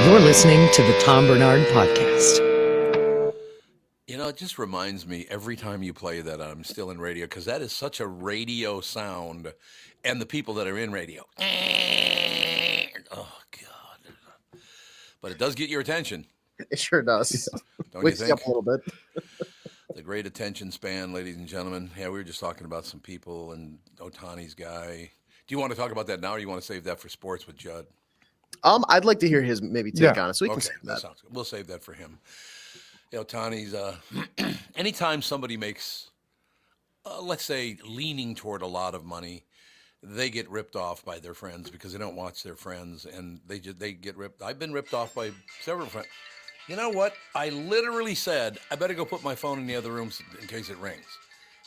You're listening to the Tom Barnard Podcast. You know, it just reminds me every time you play that I'm still in radio because that is such a radio sound, and the people that are in radio. Oh God! But it does get your attention. It sure does. Don't you Wakes you think? up a little bit. The great attention span, ladies and gentlemen. Yeah, we were just talking about some people and Ohtani's guy. Do you want to talk about that now, or you want to save that for sports with Judd? I'd like to hear his maybe take on it, so we can save that. Sounds good. We'll save that for him. Ohtani's. Anytime somebody makes, let's say, leaning toward a lot of money, they get ripped off by their friends because they don't watch their friends, and they get ripped. I've been ripped off by several friends. You know what? I literally said, I better go put my phone in the other room in case it rings.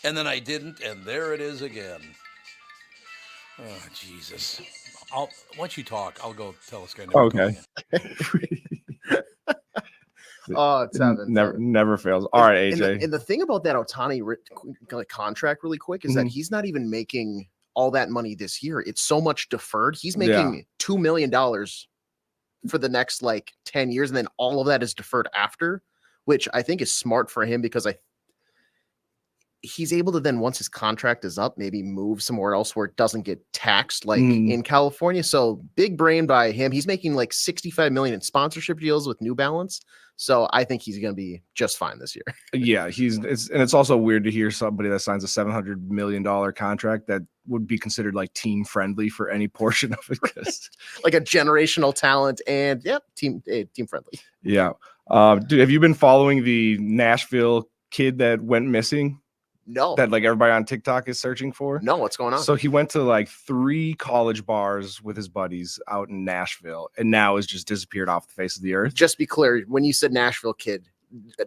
And then I didn't, and there it is again. Oh, Jesus. Once you talk, I'll go tell this guy. Okay. Oh, it's never fails. All right, AJ. And the thing about that Ohtani contract really quick is that he's not even making all that money this year. It's so much deferred. He's making $2 million for the next 10 years, and then all of that is deferred after, which I think is smart for him because he's able to then, once his contract is up, maybe move somewhere else where it doesn't get taxed in California. So big brain by him. He's making $65 million in sponsorship deals with New Balance. So I think he's going to be just fine this year. Yeah, it's also weird to hear somebody that signs a $700 million contract that would be considered team friendly for any portion of it. A generational talent and team friendly. Yeah. Dude, have you been following the Nashville kid that went missing? No. That everybody on TikTok is searching for? No, what's going on? So he went to 3 college bars with his buddies out in Nashville and now has just disappeared off the face of the earth. Just be clear, when you said Nashville kid,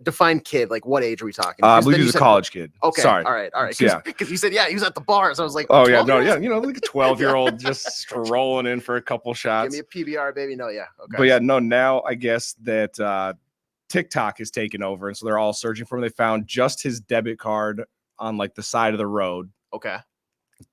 define kid, what age are we talking? I believe he was a college kid. Okay. Sorry. All right. Yeah. Because you said, he was at the bars. I was like, oh, yeah. No, yeah. You know, a 12-year-old just strolling in for a couple shots. Give me a PBR, baby. No, yeah. Okay. But yeah, no, now I guess that TikTok is taken over. And so they're all searching for him. They found just his debit card on the side of the road. Okay.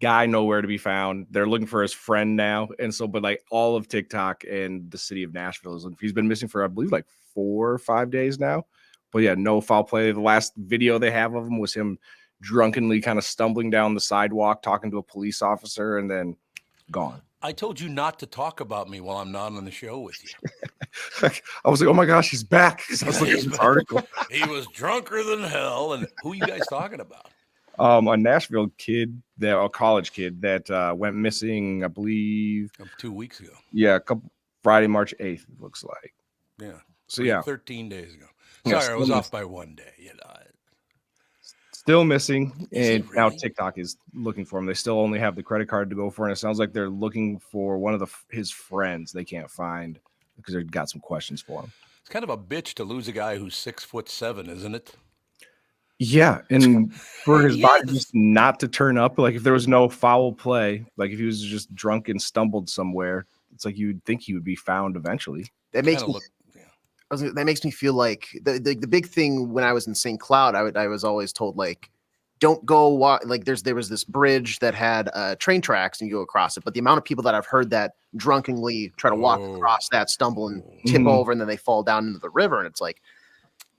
Guy nowhere to be found. They're looking for his friend now. And so, but all of TikTok and the city of Nashville is he's been missing for, I believe, 4 or 5 days now. But yeah, no foul play. The last video they have of him was him drunkenly kind of stumbling down the sidewalk, talking to a police officer, and then gone. I told you not to talk about me while I'm not on the show with you. I was like, oh my gosh, he's back. I was looking at the article. He was drunker than hell. And who are you guys talking about? A Nashville kid, a college kid that went missing, I believe 2 weeks ago. Yeah, Friday, March 8th, it looks like. Yeah. So yeah, 13 days ago. Sorry, I was off by 1 day. Still missing, and now TikTok is looking for him. They still only have the credit card to go for, and it sounds like they're looking for one of his friends they can't find because they've got some questions for him. It's kind of a bitch to lose a guy who's 6'7", isn't it? Yeah, and for his body just not to turn up, if there was no foul play, if he was just drunk and stumbled somewhere, it's you'd think he would be found eventually. That makes me that makes me feel like the big thing when I was in St. Cloud, I was always told don't go walk. There was this bridge that had train tracks and you go across it, but the amount of people that I've heard that drunkenly try to walk across that, stumble and tip over, and then they fall down into the river, and it's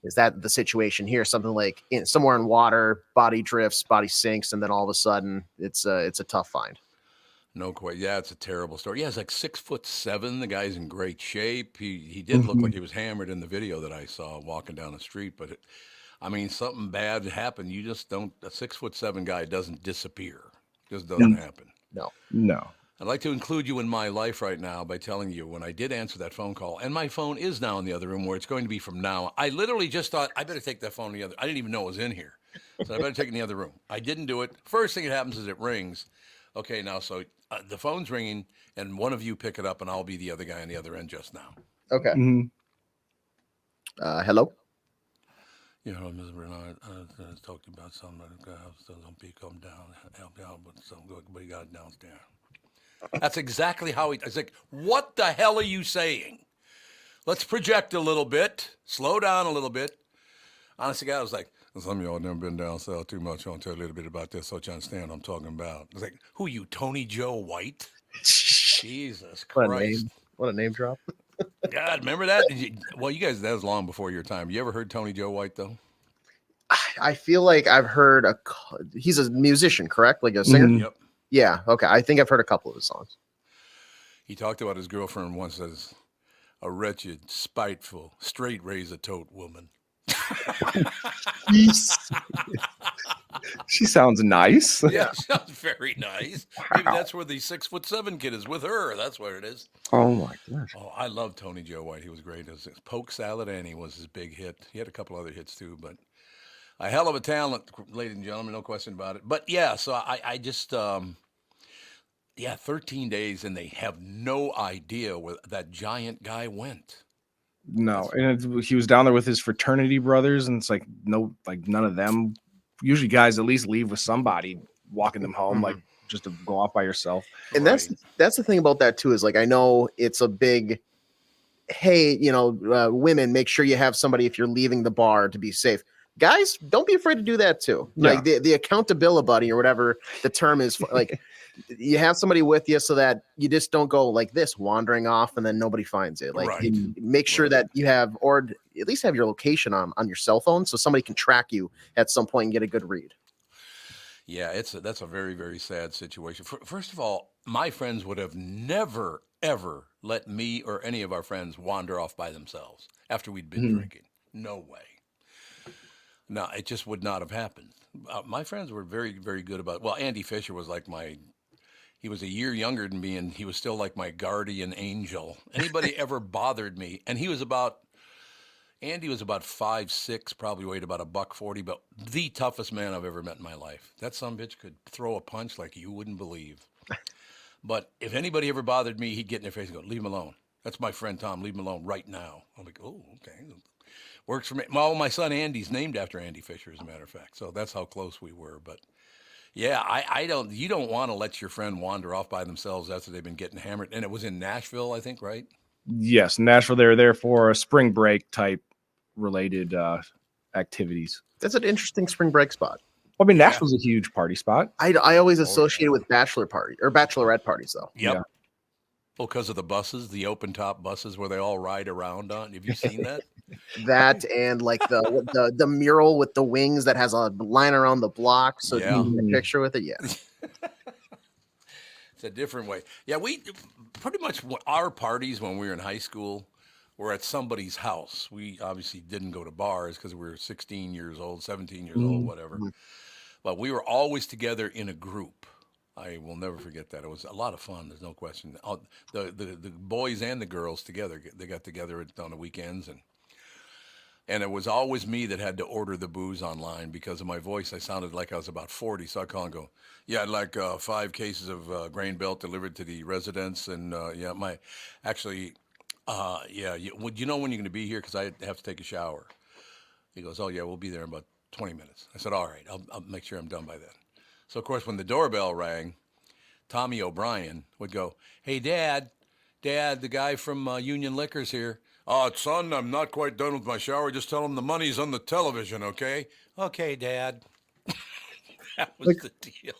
is that the situation here? Something somewhere in water, body drifts, body sinks, and then all of a sudden it's a tough find. No quite. Yeah, it's a terrible story. Yeah, he's 6'7". The guy's in great shape. He did look like he was hammered in the video that I saw walking down the street. But something bad happened. You just don't. A 6'7" guy doesn't disappear. Just doesn't happen. No. I'd like to include you in my life right now by telling you when I did answer that phone call, and my phone is now in the other room where it's going to be from now. I literally just thought I better take that phone in the other. I didn't even know it was in here, so I better take it in the other room. I didn't do it. First thing that happens is it rings. Okay, now so. The phone's ringing, and one of you pick it up, and I'll be the other guy on the other end just now. Okay. Hello? Mr. Barnard, I was talking about something. Some people come down, help me out with something. What you got downstairs? That's exactly how I was like, what the hell are you saying? Let's project a little bit. Slow down a little bit. Honestly, I was like, some of y'all never been down south too much. I'll tell you a little bit about this so you understand what I'm talking about. I was like, who are you, Tony Joe White? Jesus Christ. What a name drop. God, remember that? Well, you guys, that was long before your time. You ever heard Tony Joe White though? I feel like I've heard he's a musician, correct? Like a singer? Mhm. Yep. Yeah. Okay. I think I've heard a couple of his songs. He talked about his girlfriend once as a wretched, spiteful, straight razor-tote woman. She sounds nice. Yeah, sounds very nice. Maybe that's where the 6'7" kid is with her. That's where it is. Oh my gosh. Oh, I love Tony Joe White. He was great. Poke Salad Annie was his big hit. He had a couple other hits too, but a hell of a talent, ladies and gentlemen, no question about it. But yeah, so I just 13 days, and they have no idea where that giant guy went. No, and he was down there with his fraternity brothers, and it's like none of them. Usually, guys at least leave with somebody walking them home, like just to go off by yourself. And that's the thing about that too, is like, I know it's a big, hey, women, make sure you have somebody if you're leaving the bar to be safe. Guys, don't be afraid to do that too. Yeah. Like the accountability buddy or whatever the term is, like you have somebody with you so that you just don't go like this, wandering off and then nobody finds it. Like make sure that you have, or at least have your location on your cell phone so somebody can track you at some point and get a good read. Yeah, that's a very, very sad situation. First of all, my friends would have never, ever let me or any of our friends wander off by themselves after we'd been drinking. No way. No, it just would not have happened. My friends were very, very good about it. Well, Andy Fisher was like he was a year younger than me, and he was still like my guardian angel. Anybody ever bothered me, and Andy was about 5'6", probably weighed about $140, but the toughest man I've ever met in my life. That sumbitch could throw a punch like you wouldn't believe. But if anybody ever bothered me, he'd get in their face and go, "Leave him alone. That's my friend Tom. Leave him alone right now." I'm like, "Oh, okay. Works for me." Well, my son Andy's named after Andy Fisher, as a matter of fact. So that's how close we were. But yeah, you don't want to let your friend wander off by themselves after they've been getting hammered. And it was in Nashville, I think, right? Yes, Nashville. They were there for a spring break type related activities. That's an interesting spring break spot. I mean, Nashville's a huge party spot. I always associate it with bachelor party or bachelorette parties, though. Yep. Yeah. Well, because of the buses, the open top buses where they all ride around on. Have you seen that? That and like the mural with the wings that has a line around the block, so you can get a picture with it. Yeah, it's a different way. Yeah, we pretty much our parties when we were in high school were at somebody's house. We obviously didn't go to bars because we were 16 years old, 17 years old, whatever. But we were always together in a group. I will never forget that. It was a lot of fun. There's no question. The boys and the girls together, they got together on the weekends, and it was always me that had to order the booze online because of my voice. I sounded like I was about 40, so I'd call and go, "Yeah, I'd like 5 cases of grain belt delivered to the residence." And would you know when you're going to be here? Because I have to take a shower. He goes, "Oh, yeah, we'll be there in about 20 minutes. I said, "All right, I'll make sure I'm done by then." So, of course, when the doorbell rang, Tommy O'Brien would go, "Hey, Dad, the guy from Union Liquor's here." "Oh, son, I'm not quite done with my shower. Just tell him the money's on the television, okay?" "Okay, Dad." That was the deal.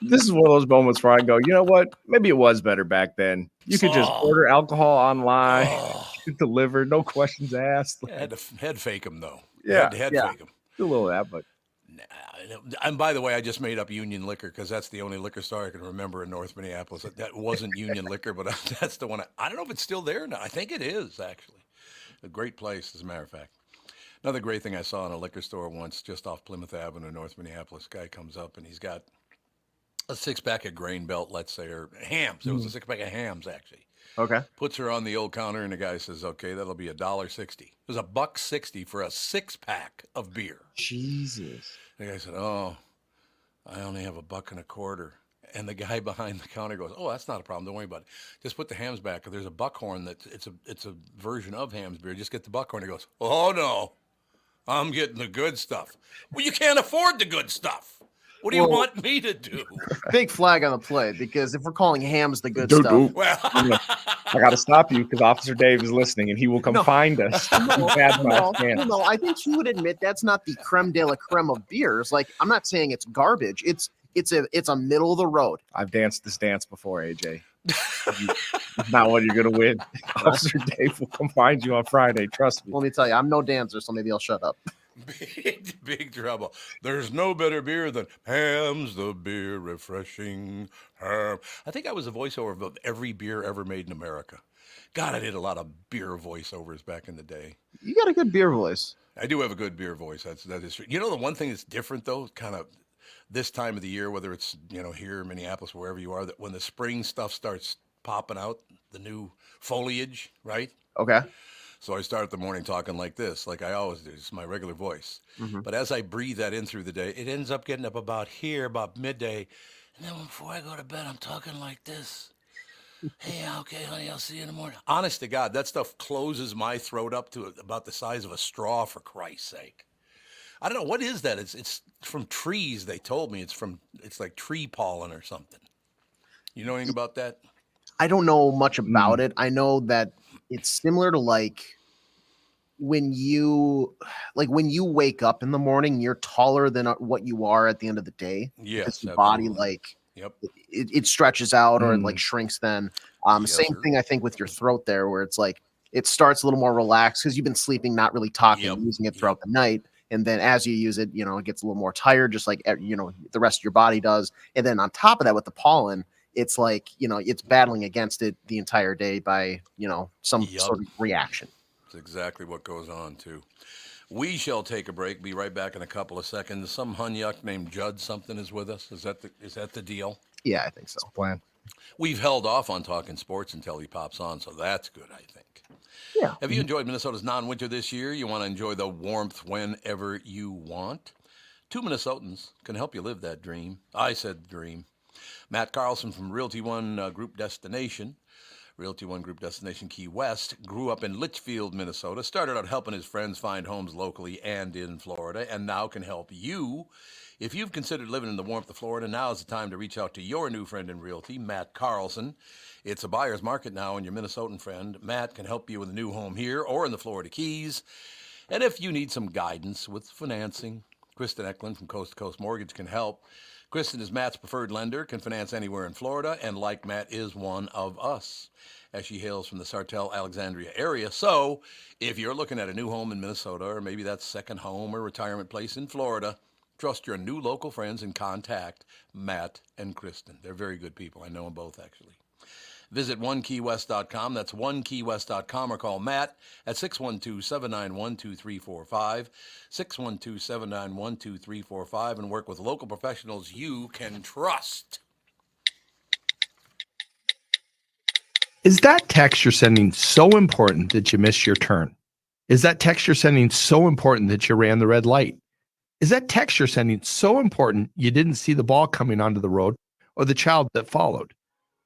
This is one of those moments where I go, you know what? Maybe it was better back then. You could just order alcohol online, delivered, no questions asked. Yeah, had to head fake him, though. Yeah, Head fake him. Do a little of that, but. And by the way, I just made up Union Liquor because that's the only liquor store I can remember in North Minneapolis. That wasn't Union Liquor, but that's the one. I don't know if it's still there now. I think it is, actually. A great place, as a matter of fact. Another great thing I saw in a liquor store once, just off Plymouth Avenue, North Minneapolis. Guy comes up and he's got a 6-pack of grain belt, let's say, or hams. It was a 6-pack of hams, actually. Okay. Puts her on the old counter, and the guy says, "Okay, that'll be $1.60." It was $1.60 for a 6-pack of beer. Jesus. The guy said, "Oh, I only have $1.25." And the guy behind the counter goes, "Oh, that's not a problem. Don't worry about it. Just put the hams back. There's a Buckhorn that it's a version of hams beer. Just get the Buckhorn." He goes, "Oh no, I'm getting the good stuff." "Well, you can't afford the good stuff. What do you want me to do?" Big flag on the play, because if we're calling hams the good stuff, Well, I got to stop you because Officer Dave is listening and he will come find us. no, I think you would admit that's not the creme de la creme of beers. Like, I'm not saying it's garbage. It's a middle of the road. I've danced this dance before, AJ. It's not what you're gonna win. Officer Dave will come find you on Friday. Trust me. Let me tell you, I'm no dancer, so maybe I'll shut up. Big trouble. There's no better beer than Ham's the beer refreshing. Ham. I think I was a voiceover of every beer ever made in America. God, I did a lot of beer voiceovers back in the day. You got a good beer voice. I do have a good beer voice. That is true. You know, the one thing that's different though, kind of this time of the year, whether it's here in Minneapolis, wherever you are, that when the spring stuff starts popping out, the new foliage, right? Okay. So I start the morning talking like this, like I always do. It's my regular voice. Mm-hmm. But as I breathe that in through the day, it ends up getting up about here, about midday. And then before I go to bed, I'm talking like this. Hey, okay, honey, I'll see you in the morning. Honest to God, that stuff closes my throat up to about the size of a straw, for Christ's sake. I don't know. What is that? It's from trees, they told me. It's like tree pollen or something. You know anything about that? I don't know much about it. I know that it's similar to like when you wake up in the morning, you're taller than what you are at the end of the day. Yes, because your body Yep. it stretches out or it like shrinks then. Yes, same sir. thing I think with your throat there, where it's like it starts a little more relaxed because you've been sleeping, not really talking, Yep. using it throughout the night. And then as you use it, it gets a little more tired, just like the rest of your body does. And then on top of that, with the pollen, it's like it's battling against it the entire day by some Yep. sort of reaction. That's exactly what goes on too. We shall take a break. Be right back in a couple of seconds. Some hunyuck named Judd something is with us. Is that the deal? Yeah, I think so. Plan. We've held off on talking sports until he pops on, so that's good, I think. Yeah. Have you enjoyed Minnesota's non-winter this year? You want to enjoy the warmth whenever you want? Two Minnesotans can help you live that dream. I said dream. Matt Carlson from Realty One Group Destination. Realty One Group Destination Key West, grew up in Litchfield, Minnesota, started out helping his friends find homes locally and in Florida, and now can help you. If you've considered living in the warmth of Florida, now is the time to reach out to your new friend in Realty, Matt Carlson. It's a buyer's market now, and your Minnesotan friend, Matt, can help you with a new home here or in the Florida Keys. And if you need some guidance with financing, Kristen Eklund from Coast to Coast Mortgage can help. Kristen is Matt's preferred lender, can finance anywhere in Florida, and like Matt, is one of us, as she hails from the Sartell, Alexandria area. So if you're looking at a new home in Minnesota, or maybe that second home or retirement place in Florida, trust your new local friends and contact Matt and Kristen. They're very good people. I know them both, actually. Visit onekeywest.com. That's onekeywest.com, or call Matt at 612-791-2345, 612-791-2345, and work with local professionals you can trust. Is that text you're sending so important that you missed your turn? Is that text you're sending so important that you ran the red light? Is that text you're sending so important you didn't see the ball coming onto the road or the child that followed?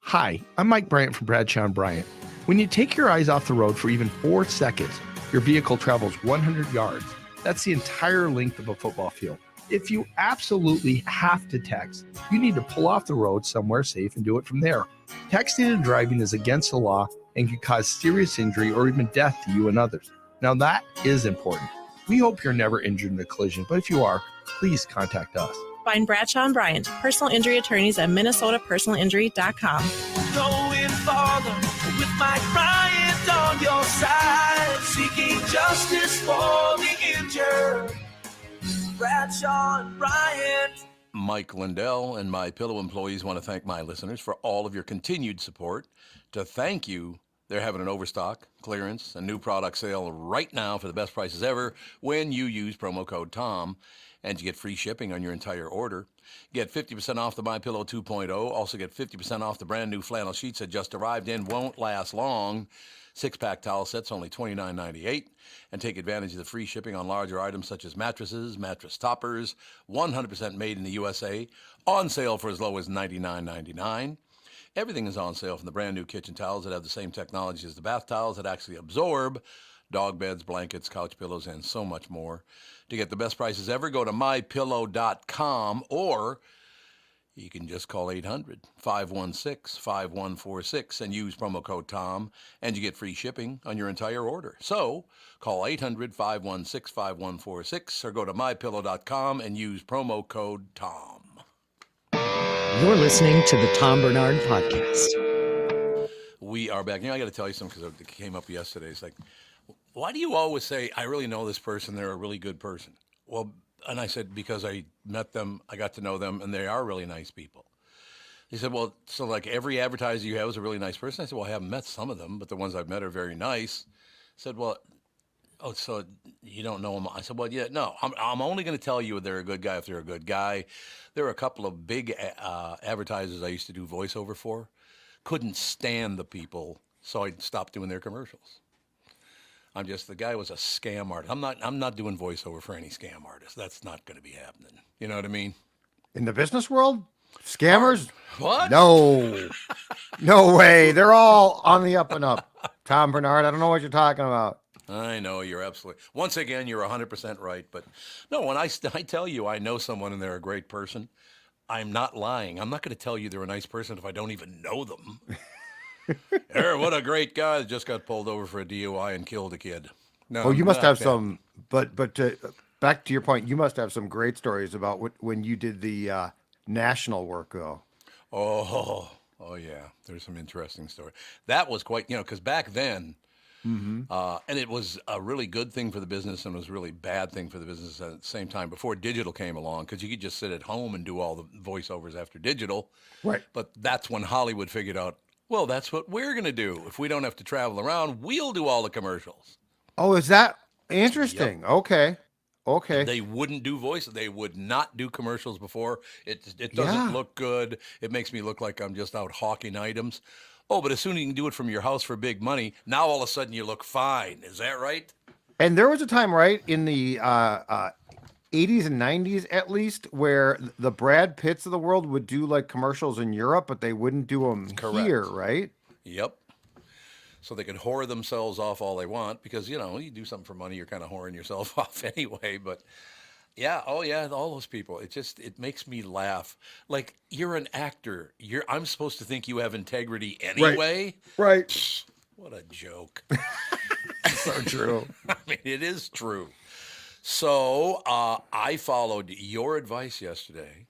Hi, I'm Mike Bryant from Bradshaw & Bryant. When you take your eyes off the road for even 4 seconds, your vehicle travels 100 yards. That's the entire length of a football field. If you absolutely have to text, you need to pull off the road somewhere safe and do it from there. Texting and driving is against the law and can cause serious injury or even death to you and others. Now that is important. We hope you're never injured in a collision, but if you are, please contact us. Find Bradshaw & Bryant, personal injury attorneys at minnesotapersonalinjury.com. Going farther with Mike Bryant on your side, seeking justice for the injured. Bradshaw & Bryant. Mike Lindell and My Pillow employees want to thank my listeners for all of your continued support. To thank you, they're having an overstock, clearance, and new product sale right now for the best prices ever when you use promo code TOM. And you get free shipping on your entire order. Get 50% off the MyPillow 2.0. Also get 50% off the brand new flannel sheets that just arrived in. Won't last long. 6-pack towel sets, only $29.98. And take advantage of the free shipping on larger items such as mattresses, mattress toppers, 100% made in the USA. On sale for as low as $99.99. Everything is on sale, from the brand new kitchen towels that have the same technology as the bath towels that actually absorb, dog beds, blankets, couch pillows, and so much more. To get the best prices ever, go to mypillow.com, or you can just call 800-516-5146 and use promo code TOM, and you get free shipping on your entire order. So call 800-516-5146 or go to mypillow.com and use promo code TOM. You're listening to the Tom Barnard Podcast. We are back. I got to tell you something because it came up yesterday. It's like, why do you always say, I really know this person, they're a really good person? Well, and I said, because I met them, I got to know them, and they are really nice people. He said, well, so like every advertiser you have is a really nice person? I said, well, I haven't met some of them, but the ones I've met are very nice. I said, well, oh, so you don't know them? I said, well, yeah, no, I'm only going to tell you they're a good guy if they're a good guy. There are a couple of big advertisers I used to do voiceover for. Couldn't stand the people, so I stopped doing their commercials. The guy was a scam artist. I'm not doing voiceover for any scam artist. That's not going to be happening. You know what I mean? In the business world, scammers? What? No way. They're all on the up and up. Tom Barnard, I don't know what you're talking about. I know, you're absolutely. Once again, you're 100% right. But no, when I tell you I know someone and they're a great person, I'm not lying. I'm not going to tell you they're a nice person if I don't even know them. What a great guy that just got pulled over for a DUI and killed a kid. No, Oh, you must not have that. some, but back to your point, you must have some great stories about when you did the national work, though. Oh yeah. There's some interesting story. That was quite, because back then, and it was a really good thing for the business and it was a really bad thing for the business at the same time before digital came along, because you could just sit at home and do all the voiceovers after digital. Right. But that's when Hollywood figured out, well, that's what we're going to do. If we don't have to travel around, we'll do all the commercials. Oh, is that interesting? Yep. Okay. They wouldn't do voice. They would not do commercials before. It doesn't look good. It makes me look like I'm just out hawking items. Oh, but as soon as you can do it from your house for big money, now all of a sudden you look fine. Is that right? And there was a time, right, in the 80s and 90s at least, where the Brad Pitts of the world would do like commercials in Europe, but they wouldn't do them here, right? Yep. So they can whore themselves off all they want because, you do something for money, you're kind of whoring yourself off anyway. But yeah, oh yeah, all those people. It makes me laugh. Like, you're an actor. I'm supposed to think you have integrity anyway. Right. Pfft, what a joke. So true. I mean, it is true. So I followed your advice yesterday.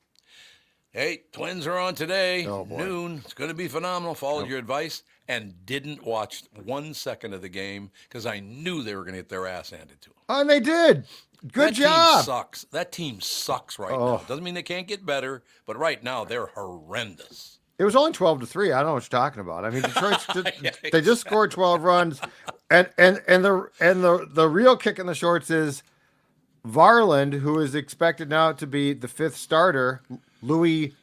Hey, Twins are on today, noon. It's going to be phenomenal. Followed your advice and didn't watch 1 second of the game because I knew they were going to get their ass handed to them. Oh, and they did. Good job. Team sucks. That team sucks right now. Doesn't mean they can't get better, but right now they're horrendous. It was only 12-3. I don't know what you're talking about. I mean, Detroit they just scored 12 runs, and the real kick in the shorts is Varland, who is expected now to be the fifth starter. Louis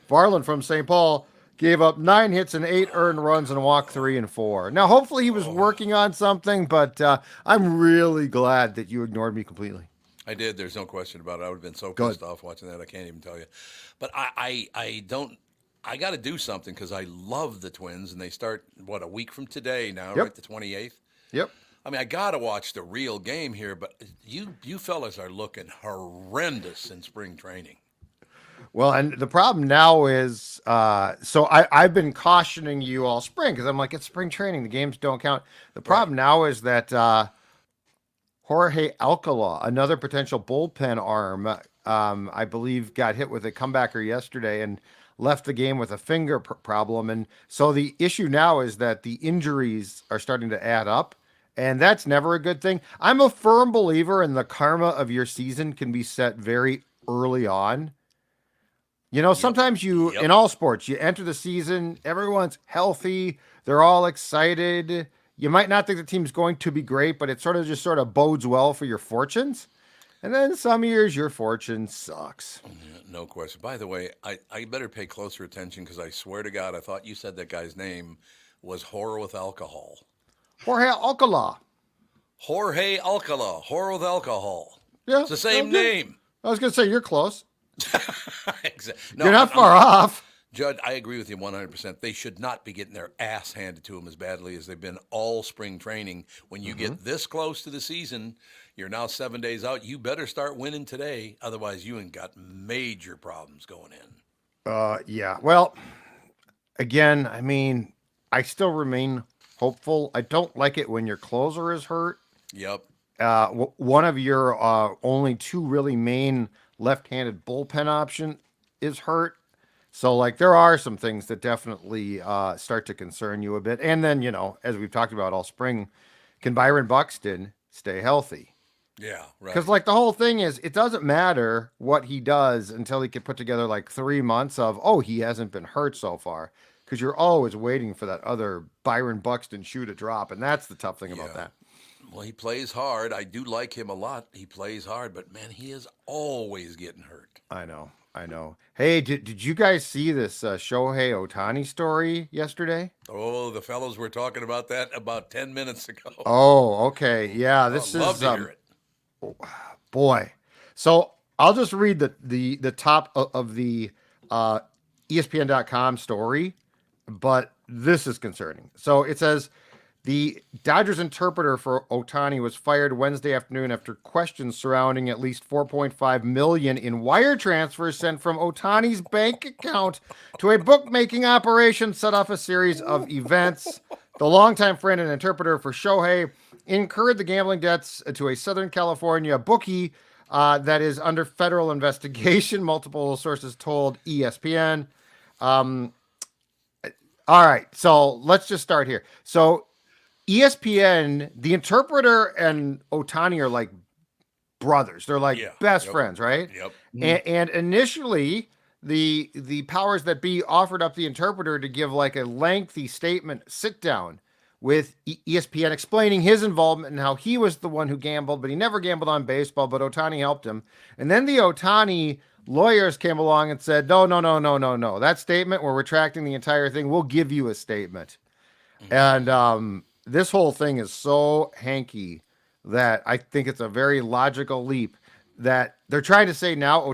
Varland from St. Paul gave up 9 hits and 8 earned runs and walked 3 and 4. Now, hopefully he was working on something, but I'm really glad that you ignored me completely. I did. There's no question about it. I would have been so pissed off watching that. I can't even tell you. But I got to do something because I love the Twins, and they start, a week from today now, right? The 28th? Yep. I mean, I got to watch the real game here, but you fellas are looking horrendous in spring training. Well, and the problem now is, so I've been cautioning you all spring because I'm like, it's spring training. The games don't count. The problem now is that Jorge Alcala, another potential bullpen arm, I believe got hit with a comebacker yesterday and left the game with a finger problem. And so the issue now is that the injuries are starting to add up. And that's never a good thing. I'm a firm believer in the karma of your season can be set very early on. Sometimes in all sports, you enter the season, everyone's healthy, they're all excited. You might not think the team's going to be great, but it sort of bodes well for your fortunes. And then some years your fortune sucks. Yeah, no question. By the way, I better pay closer attention because I swear to God, I thought you said that guy's name was Horror with Alcohol. Jorge Alcala. Jorge Alcala. Horror with Alcohol. Yeah. It's the same name. I was going to say, you're close. Exactly. No, you're not far off. Judd, I agree with you 100%. They should not be getting their ass handed to them as badly as they've been all spring training. When you get this close to the season, you're now 7 days out. You better start winning today. Otherwise, you ain't got major problems going in. Yeah. Well, again, I mean, I still remain hopeful. I don't like it when your closer is hurt. Yep. One of your only 2 really main left-handed bullpen option is hurt. So like there are some things that definitely start to concern you a bit. And then, as we've talked about all spring, can Byron Buxton stay healthy? Yeah, right. Because like the whole thing is, it doesn't matter what he does until he can put together like 3 months of, oh, he hasn't been hurt so far. Because you're always waiting for that other Byron Buxton shoe to drop. And that's the tough thing about that. Well, he plays hard. I do like him a lot. He plays hard, but man, he is always getting hurt. I know. Hey, did you guys see this Shohei Ohtani story yesterday? Oh, the fellows were talking about that about 10 minutes ago. Oh, okay. Yeah, this I'd love is to hear it. boy. So I'll just read the top of the ESPN.com story, but this is concerning. So it says the Dodgers interpreter for Ohtani was fired Wednesday afternoon after questions surrounding at least $4.5 million in wire transfers sent from Ohtani's bank account to a bookmaking operation set off a series of events. The longtime friend and interpreter for Shohei incurred the gambling debts to a Southern California bookie that is under federal investigation, multiple sources told ESPN. All right, so let's just start here. So ESPN, the interpreter and Ohtani are like brothers. They're like best friends, right? Yep. And initially, the powers that be offered up the interpreter to give like a lengthy statement, sit down with ESPN explaining his involvement and how he was the one who gambled, but he never gambled on baseball, but Ohtani helped him. And then the Ohtani lawyers came along and said, no. That statement, we're retracting the entire thing. We'll give you a statement. And this whole thing is so hanky that I think it's a very logical leap that they're trying to say now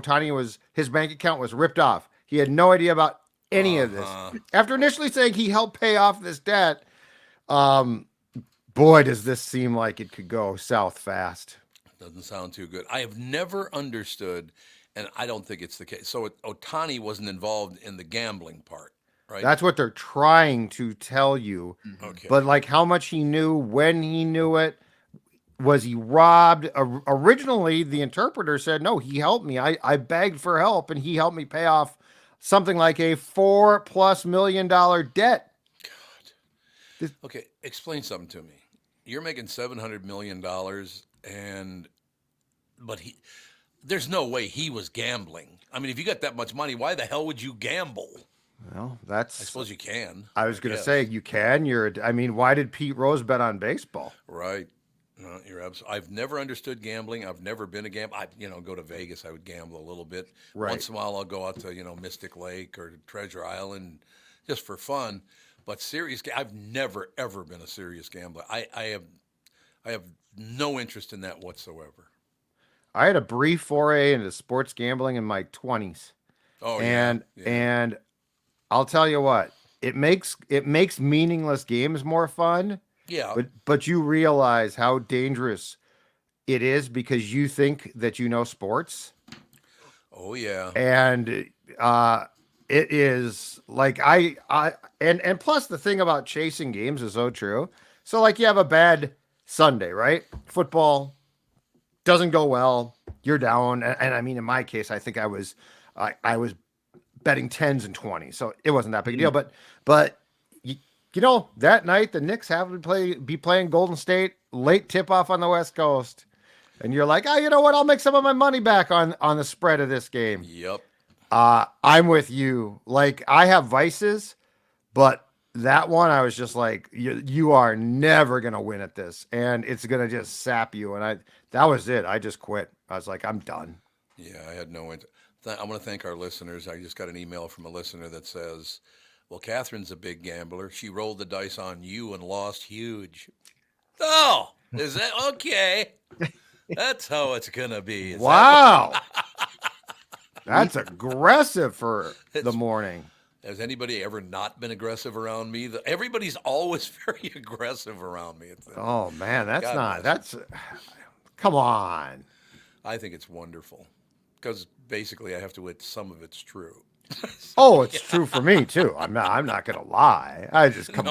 his bank account was ripped off. He had no idea about any of this. After initially saying he helped pay off this debt, boy, does this seem like it could go south fast. Doesn't sound too good. I have never understood, and I don't think it's the case. So Ohtani wasn't involved in the gambling part, right? That's what they're trying to tell you. Okay. But like how much he knew, when he knew it, was he robbed? Originally, the interpreter said, no, he helped me. I begged for help, and he helped me pay off something like a $4+ million debt. Okay, explain something to me. You're making $700 million, but there's no way he was gambling. I mean, if you got that much money, why the hell would you gamble? Well, I suppose you can. I was going to say you can. Why did Pete Rose bet on baseball? Right. No, you're absolutely. I've never understood gambling. I've never been a gambler. I go to Vegas. I would gamble a little bit. Right. Once in a while, I'll go out to Mystic Lake or Treasure Island, just for fun. But I've never ever been a serious gambler. I have no interest in that whatsoever. I had a brief foray into sports gambling in my 20s. Oh, and I'll tell you what, it makes meaningless games more fun. Yeah. But you realize how dangerous it is because you think that you know sports. Oh yeah. And it is like and plus the thing about chasing games is so true. So like you have a bad Sunday, right? Football doesn't go well. You're down. And I mean, in my case, I think I was betting 10s and 20s. So it wasn't that big a deal, but that night the Knicks happened to be playing Golden State, late tip off on the West Coast. And you're like, you know what? I'll make some of my money back on the spread of this game. Yep. I'm with you. Like I have vices, but that one I was just like, you are never going to win at this. And it's going to just sap you. And that was it. I just quit. I was like, I'm done. Yeah, I had no interest. I want to thank our listeners. I just got an email from a listener that says, well, Catherine's a big gambler. She rolled the dice on you and lost huge. Oh, is that okay? That's how it's going to be. Wow. That's aggressive for the morning. Has anybody ever not been aggressive around me? Everybody's always very aggressive around me. Oh, man, come on. I think it's wonderful because basically I have to admit some of it's true. It's true for me too. I'm not going to lie. I just come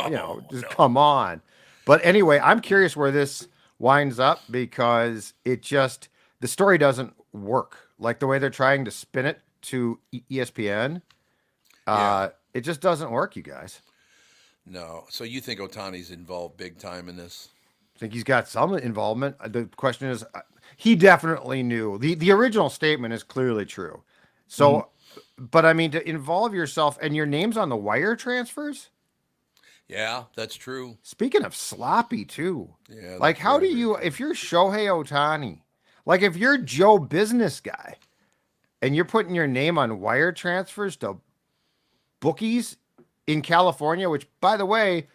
on. But anyway, I'm curious where this winds up because the story doesn't work. Like the way they're trying to spin it to ESPN. It just doesn't work, you guys. No. So you think Ohtani's involved big time in this? I think he's got some involvement. The question is, he definitely knew. The original statement is clearly true. So, but I mean, to involve yourself and your name's on the wire transfers. Yeah, that's true. Speaking of sloppy too. Yeah. Like, how do you, if you're Shohei Ohtani, like if you're Joe Business Guy and you're putting your name on wire transfers to bookies in California, which by the way,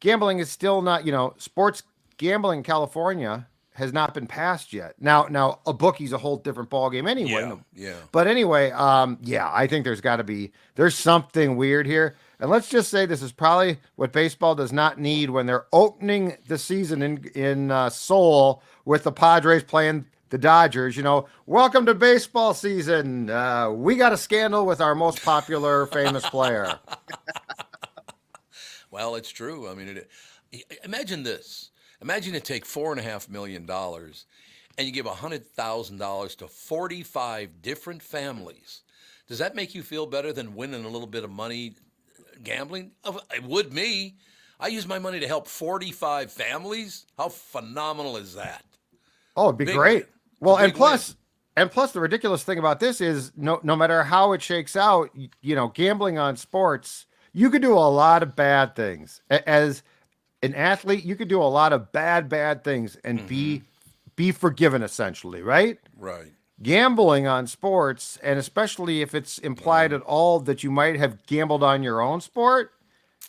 gambling is still not, sports gambling in California has not been passed yet. Now a bookie's a whole different ballgame anyway. Yeah. But anyway, I think there's something weird here. And let's just say this is probably what baseball does not need when they're opening the season in Seoul with the Padres playing the Dodgers. Welcome to baseball season. We got a scandal with our most popular famous player. Well, it's true. I mean, imagine this. Imagine you take $4.5 million and you give $100,000 to 45 different families. Does that make you feel better than winning a little bit of money gambling? It would me. I use my money to help 45 families. How phenomenal is that? Oh, it'd be great. Well, and plus the ridiculous thing about this is no matter how it shakes out, gambling on sports, you could do a lot of bad things. As an athlete, you could do a lot of bad things and be forgiven, essentially, right? Right. Gambling on sports, and especially if it's implied at all that you might have gambled on your own sport,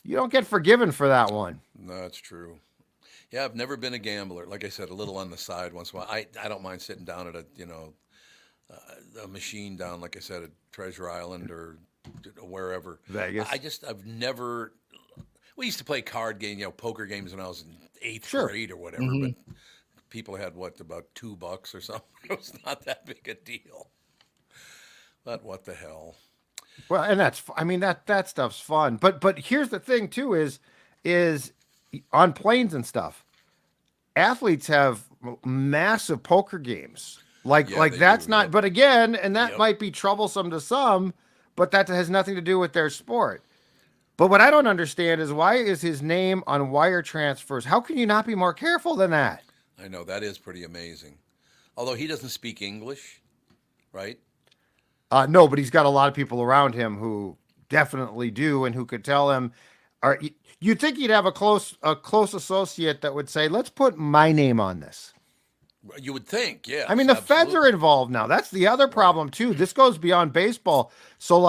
you don't get forgiven for that one. No, that's true. Yeah, I've never been a gambler. Like I said, a little on the side once in a while. I don't mind sitting down at a machine down, like I said, at Treasure Island or wherever. Vegas. I've never. We used to play card game, poker games when I was in eighth grade or whatever. But people had about $2 or something. It was not that big a deal. But what the hell? Well, and that stuff's fun. But here's the thing too: is on planes and stuff, athletes have massive poker games. Like that's not. But again, and that might be troublesome to some, but that has nothing to do with their sport. But what I don't understand is why is his name on wire transfers? How can you not be more careful than that? I know, that is pretty amazing. Although he doesn't speak English, right? No, but he's got a lot of people around him who definitely do and who could tell him. You'd think he'd have a close associate that would say, let's put my name on this. You would think, yeah. I mean, the feds are involved now. That's the other problem, too. This goes beyond baseball. So,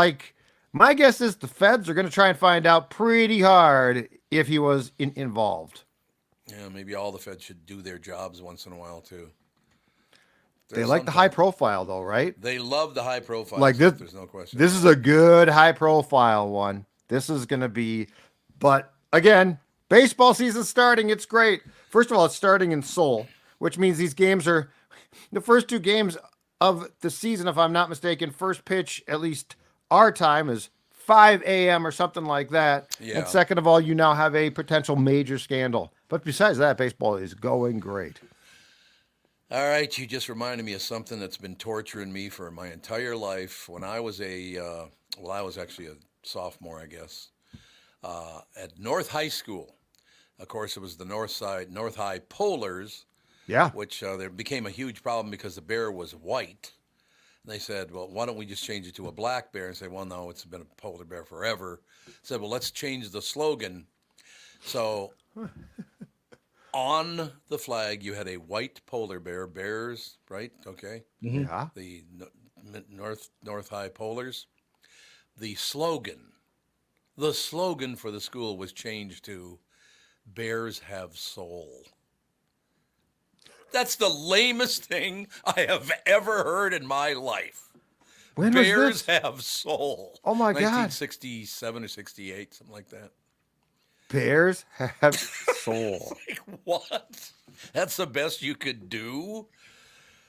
my guess is the feds are going to try and find out pretty hard if he was involved. Yeah, maybe all the feds should do their jobs once in a while, too. They like the high profile, though, right? They love the high profile. There's no question. This is a good high profile one. This is going to be, but again, baseball season's starting. It's great. First of all, it's starting in Seoul, which means these games are the first two games of the season, if I'm not mistaken. First pitch, at least our time, is 5 a.m. or something like that. Yeah. And second of all, you now have a potential major scandal. But besides that, baseball is going great. All right, you just reminded me of something that's been torturing me for my entire life. When I was I was actually a sophomore, I guess, at North High School. Of course, it was the North High Polars. Yeah. Which there became a huge problem because the bear was white. And they said, well, why don't we just change it to a black bear? And say, well, no, it's been a polar bear forever. Said, well, let's change the slogan. So on the flag, you had a white polar bear, bears, right? Okay. Yeah. The North High Polars. The slogan for the school was changed to Bears Have Soul. That's the lamest thing I have ever heard in my life. When Bears was this? Have Soul. Oh my God. 1967 or 68, something like that. Bears have soul. Like, what? That's the best you could do?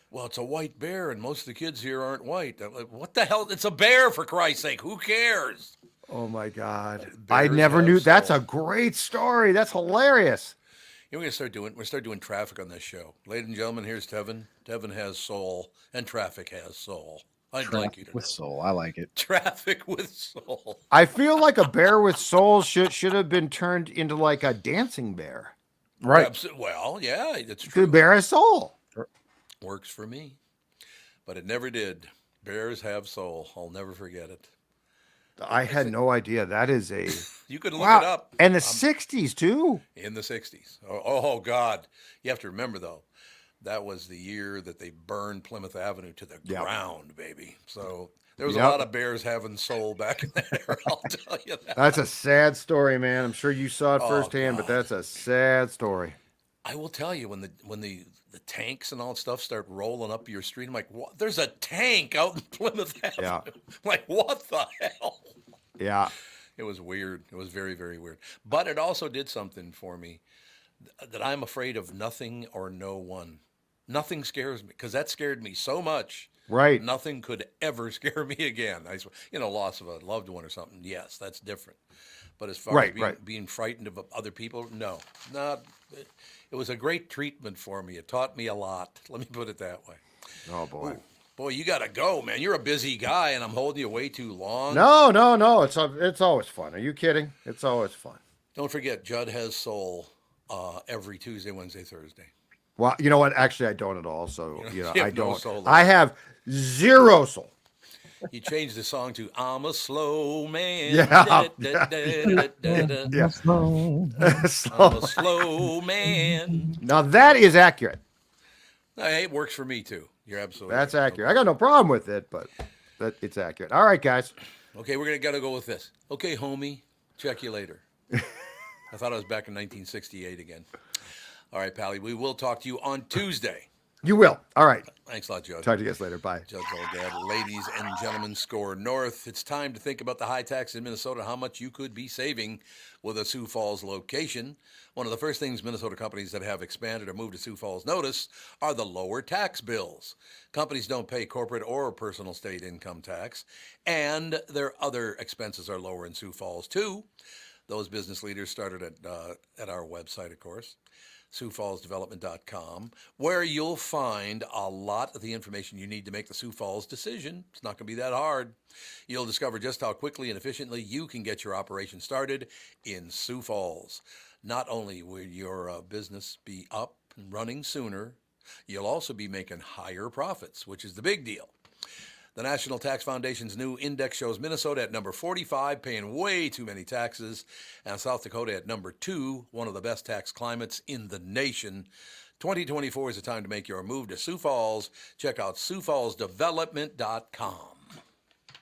Well, it's a white bear, and most of the kids here aren't white. I'm like, what the hell? It's a bear, for Christ's sake. Who cares? Oh, my God. Bears I never have knew. That's soul. a great story. That's hilarious. We're going to start doing traffic on this show. Ladies and gentlemen, here's Tevin. Tevin has soul, and traffic has soul. I'd like you to know. With soul. I like it. Traffic with soul. I feel like a bear with soul should have been turned into like a dancing bear. Right. Well, yeah, that's The true. bear has soul. Works for me. But it never did. Bears have soul. I'll never forget it. I had no idea. That is a You could look it up. And the 60s too. In the 60s. Oh, God. You have to remember, though, that was the year that they burned Plymouth Avenue to the ground, baby. So there was a lot of bears having soul back in that era, I'll tell you that. That's a sad story, man. I'm sure you saw it firsthand, but God. that's a sad story. I will tell you, when the tanks and all that stuff start rolling up your street, I'm like, what? There's a tank out in Plymouth Avenue. Yeah. I'm like, what the hell? Yeah. It was weird. It was very, very weird. But it also did something for me that I'm afraid of nothing or no one. Nothing scares me, because that scared me so much. Right. Nothing could ever scare me again. Loss of a loved one or something. Yes, that's different. But as far as being frightened of other people, no. It was a great treatment for me. It taught me a lot. Let me put it that way. Oh, boy. Ooh, boy, you got to go, man. You're a busy guy, and I'm holding you way too long. No. It's always fun. Are you kidding? It's always fun. Don't forget, Judd has soul every Tuesday, Wednesday, Thursday. Well, you know what? Actually, I don't at all. So, I don't. No soul. I have zero soul. You changed the song to "I'm a slow man." Yeah. Yeah. Slow. I'm a slow man. Now, that is accurate. Hey, it works for me, too. You're absolutely That's right. accurate. I got no problem with it, but it's accurate. All right, guys. Okay, we're got to go with this. Okay, homie, check you later. I thought I was back in 1968 again. All right, Pally, we will talk to you on Tuesday. You will. All right. Thanks a lot, Judd. Talk to you guys later. Bye. Judd Zulgad. Ladies and gentlemen, SKOR North. It's time to think about the high tax in Minnesota, how much you could be saving with a Sioux Falls location. One of the first things Minnesota companies that have expanded or moved to Sioux Falls notice are the lower tax bills. Companies don't pay corporate or personal state income tax, and their other expenses are lower in Sioux Falls, too. Those business leaders started at our website, of course, SiouxFallsDevelopment.com, where you'll find a lot of the information you need to make the Sioux Falls decision. It's not going to be that hard. You'll discover just how quickly and efficiently you can get your operation started in Sioux Falls. Not only will your business be up and running sooner, you'll also be making higher profits, which is the big deal. The National Tax Foundation's new index shows Minnesota at number 45, paying way too many taxes, and South Dakota at number 2, one of the best tax climates in the nation. 2024 is the time to make your move to Sioux Falls. Check out SiouxFallsDevelopment.com.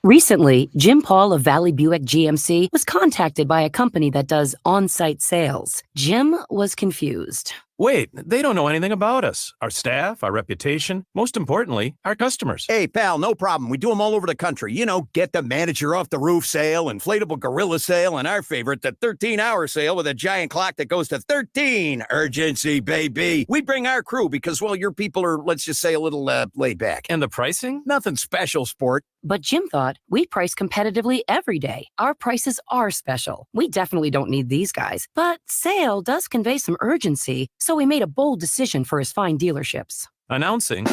Recently, Jim Paul of Valley Buick GMC was contacted by a company that does on-site sales. Jim was confused. Wait, they don't know anything about us, our staff, our reputation, most importantly, our customers. Hey, pal, no problem. We do them all over the country. Get the manager off the roof sale, inflatable gorilla sale, and our favorite, the 13-hour sale with a giant clock that goes to 13. Urgency, baby. We bring our crew because, well, your people are, let's just say, a little laid back. And the pricing? Nothing special, sport. But Jim thought, we price competitively every day. Our prices are special. We definitely don't need these guys. But sale does convey some urgency, so he made a bold decision for his fine dealerships. Announcing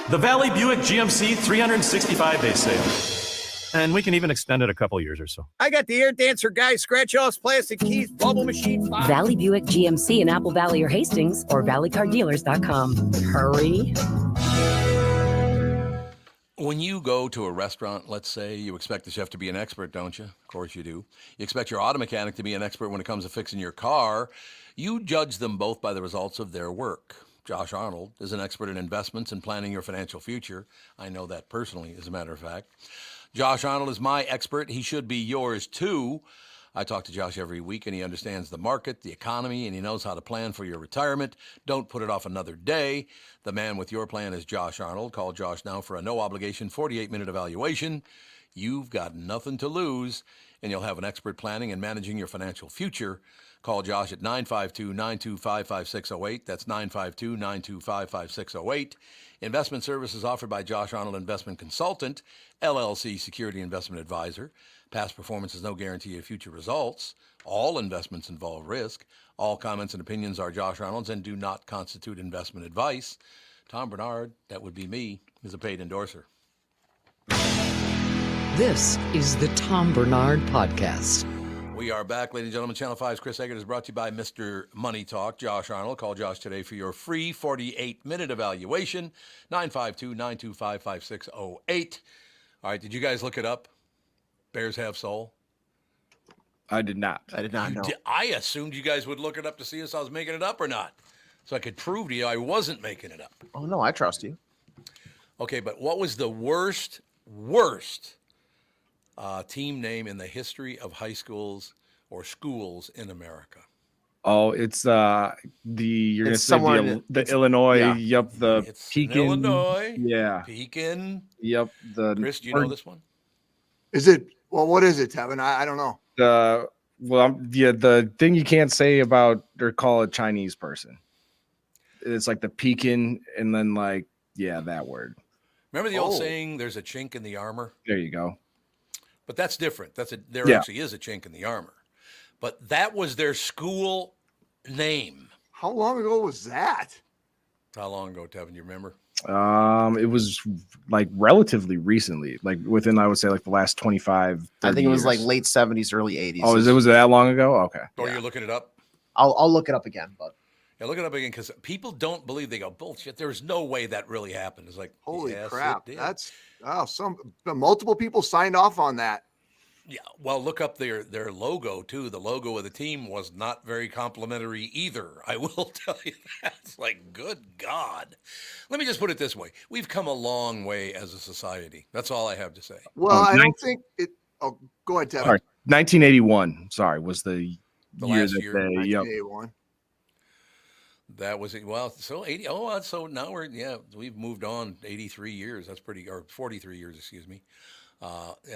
the Valley Buick GMC 365-day sale. And we can even extend it a couple years or so. I got the air dancer guy, scratch-offs, plastic keys, bubble machine. Valley Buick GMC in Apple Valley or Hastings, or valleycardealers.com. Hurry. When you go to a restaurant, let's say, you expect the chef to be an expert, don't you? Of course you do. You expect your auto mechanic to be an expert when it comes to fixing your car. You judge them both by the results of their work. Josh Arnold is an expert in investments and planning your financial future. I know that personally, as a matter of fact. Josh Arnold is my expert. He should be yours, too. I talk to Josh every week, and he understands the market, the economy, and he knows how to plan for your retirement. Don't put it off another day. The man with your plan is Josh Arnold. Call Josh now for a no-obligation 48-minute evaluation. You've got nothing to lose, and you'll have an expert planning and managing your financial future. Call Josh at 952-925-5608. That's 952-925-5608. Investment services offered by Josh Arnold Investment Consultant, LLC Security Investment Advisor. Past performance is no guarantee of future results. All investments involve risk. All comments and opinions are Josh Arnold's and do not constitute investment advice. Tom Barnard, that would be me, is a paid endorser. This is the Tom Barnard Podcast. We are back, ladies and gentlemen. Channel 5's Chris Egert is brought to you by Mr. Money Talk, Josh Arnold. Call Josh today for your free 48-minute evaluation, 952-925-5608. All right, did you guys look it up? Bears have soul? I did not. I did not know. I assumed you guys would look it up to see if I was making it up or not, so I could prove to you I wasn't making it up. Oh, no, I trust you. Okay, but what was the worst team name in the history of high schools or schools in America? Oh, it's you're gonna It's say somewhere the Illinois. yeah. Yep, the It's Pekin. in Illinois. Yeah. Pekin. Yep. Chris, do you know this one? Is it? Well, what is it, Tevin? I don't know. The thing you can't say about or call a Chinese person. It's like the Pekin, and then that word. Remember the old saying, there's a chink in the armor? There you go. But that's different. There actually is a chink in the armor. But that was their school name. How long ago was that? How long ago, Tevin? You remember? It was relatively recently, within, I would say, the last 25, I think it was years. late 70s, early 80s. Oh, was it that long ago? Okay. Or you're looking it up? I'll look it up again, but Yeah, look it up again, because people don't believe. They go, bullshit. There's no way that really happened. It's like, Holy yes, crap! it did. That's multiple people signed off on that. Yeah, well, look up their logo, too. The logo of the team was not very complimentary either. I will tell you that. It's like, good God. Let me just put it this way. We've come a long way as a society. That's all I have to say. Well, I don't think it. Oh, go ahead, Tevin. Sorry, 1981. Sorry, was the year last that year, they. Yep. 1981. That was it. Well, so 80. Oh, so now we've moved on 83 years. That's or 43 years, excuse me.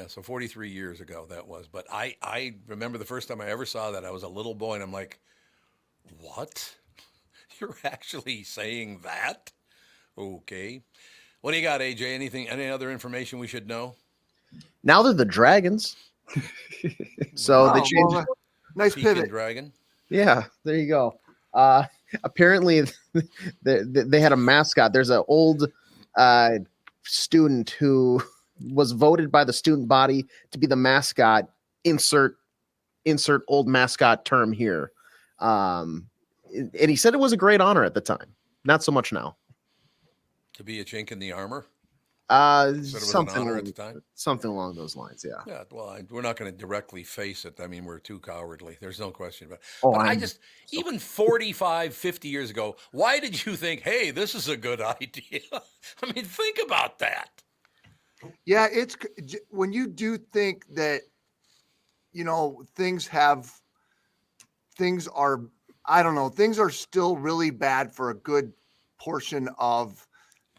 So 43 years ago that was. But I remember the first time I ever saw that. I was a little boy, and I'm like, what? You're actually saying that? Okay. What do you got, AJ? Any other information we should know? now they're the Dragons. So they changed. Well, nice Pekin pivot. Dragon. Yeah, there you go. Apparently, they had a mascot. There's an old student who was voted by the student body to be the mascot. Insert old mascot term here. And he said it was a great honor at the time. Not so much now. To be a chink in the armor? Said it was an Something honor at the time? Something along those lines. Yeah. Yeah, well, we're not going to directly face it. I mean, we're too cowardly. There's no question about it. Oh, But even 45, 50 years ago, why did you think, hey, this is a good idea? I mean, think about that. Yeah, it's when you do think that, things are, I don't know, things are still really bad for a good portion of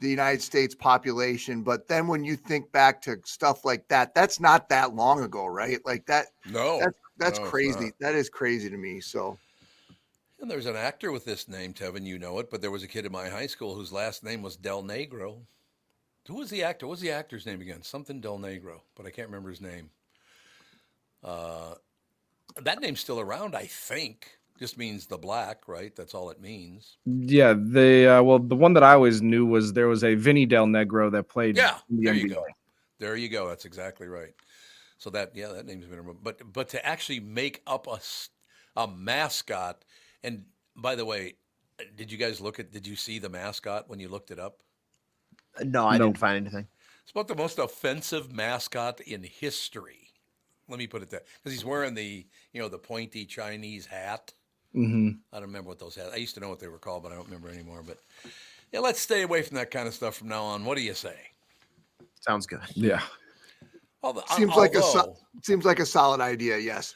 the United States population. But then when you think back to stuff like that, that's not that long ago, right? Like that. No, that's no, it's crazy. not. That is crazy to me. So. And there's an actor with this name, Tevin, you know it, but there was a kid in my high school whose last name was Del Negro. Who was the actor? What was the actor's name again? Something Del Negro, but I can't remember his name. That name's still around, I think. Just means the black, right? That's all it means. Yeah, the one that I always knew was there was a Vinny Del Negro that played. Yeah, in the there NBA. you go. There you go. That's exactly right. So that name's been removed. But to actually make up a mascot, and by the way, did you see the mascot when you looked it up? No, I didn't find anything. It's about the most offensive mascot in history. Let me put it that, because he's wearing the pointy Chinese hat. Mm-hmm. I don't remember what those hats. I used to know what they were called, but I don't remember anymore. But yeah, let's stay away from that kind of stuff from now on. What do you say? Sounds good. Yeah. Seems like a solid idea. Yes.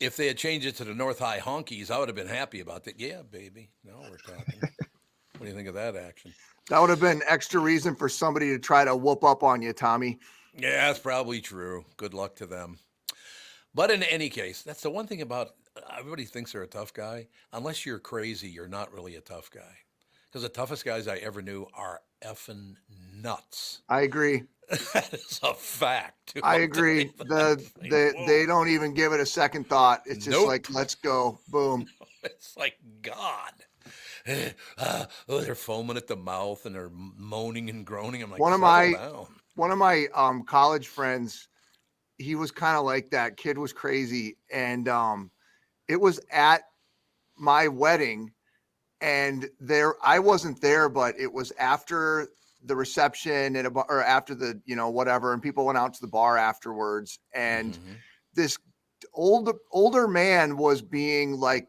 If they had changed it to the North High Honkies, I would have been happy about that. Yeah, baby. Now we're talking. What do you think of that action? That would have been extra reason for somebody to try to whoop up on you, Tommy. Yeah, that's probably true. Good luck to them. But in any case, that's the one thing about everybody thinks they're a tough guy. Unless you're crazy, you're not really a tough guy. Because the toughest guys I ever knew are effing nuts. I agree. That is a fact. I agree. They don't even give it a second thought. It's just like, let's go. Boom. It's like, God. they're foaming at the mouth and they're moaning and groaning. I'm like, One of settle my down. one of my college friends, he was kind of like that. Kid was crazy, and it was at my wedding, and I wasn't there, but it was after the reception and or after the whatever, and people went out to the bar afterwards, and this older man was being like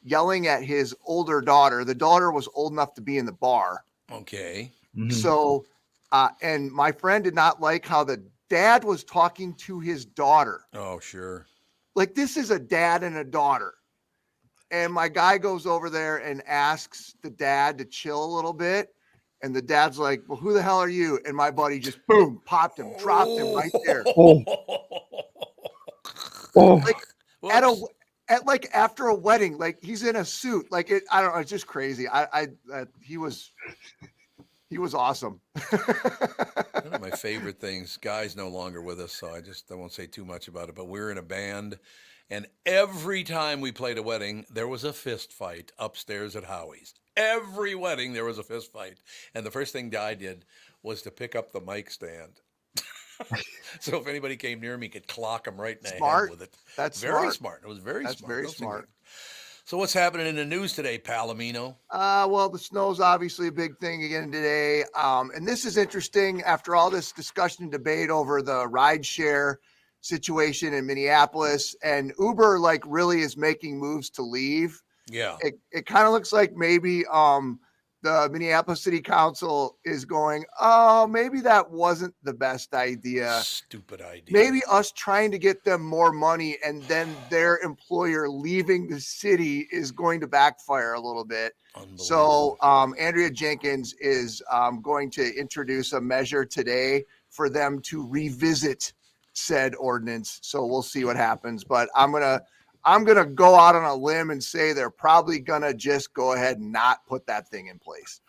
yelling at his older daughter. The daughter was old enough to be in the bar. Okay. So, and my friend did not like how the dad was talking to his daughter. Oh, sure. Like, this is a dad and a daughter. And my guy goes over there and asks the dad to chill a little bit. And the dad's like, well, who the hell are you? And my buddy just boom, popped him, dropped him right there. Like at after a wedding, like he's in a suit. Like I don't know, it's just crazy. He was awesome. One of my favorite things, Guy's no longer with us, so I won't say too much about it, but we're in a band, and every time we played a wedding, there was a fist fight upstairs at Howie's. Every wedding, there was a fist fight. And the first thing Guy did was to pick up the mic stand. So if anybody came near me, could clock him right in the head with it. That's very smart. It was very smart. That's very smart. So what's happening in the news today, Palomino? Well, the snow's obviously a big thing again today. And this is interesting after all this discussion and debate over the rideshare situation in Minneapolis, and Uber like really is making moves to leave. Yeah. It kind of looks like maybe the Minneapolis City Council is going, oh, maybe that wasn't the best idea. Stupid idea. Maybe us trying to get them more money and then their employer leaving the city is going to backfire a little bit. So Andrea Jenkins is going to introduce a measure today for them to revisit said ordinance. So we'll see what happens. But I'm gonna go out on a limb and say they're probably gonna just go ahead and not put that thing in place.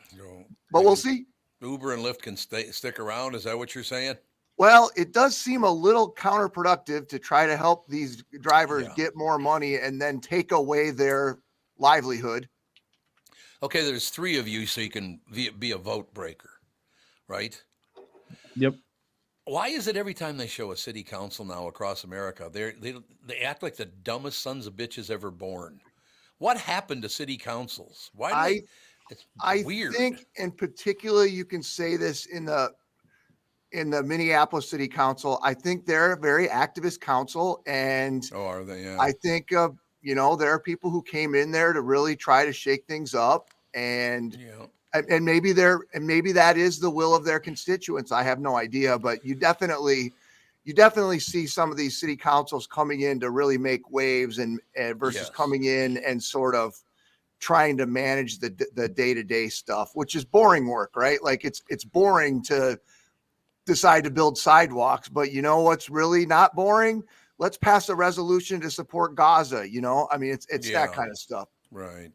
But we'll see. Uber and Lyft can stick around. Is that what you're saying? Well, it does seem a little counterproductive to try to help these drivers get more money and then take away their livelihood. Okay, there's 3 of you, so you can be a vote breaker, right? Yep. Why is it every time they show a city council now across America, they act like the dumbest sons of bitches ever born? What happened to city councils? Why? It's weird. I think, in particular, you can say this in the Minneapolis City Council. I think they're a very activist council, and are they? Yeah. I think there are people who came in there to really try to shake things up, and maybe that is the will of their constituents. I have no idea, but you definitely see some of these city councils coming in to really make waves and versus coming in and sort of trying to manage the day-to-day stuff, which is boring work, right? Like it's boring to decide to build sidewalks, but you know what's really not boring? Let's pass a resolution to support Gaza. I mean, it's that kind of stuff. Right.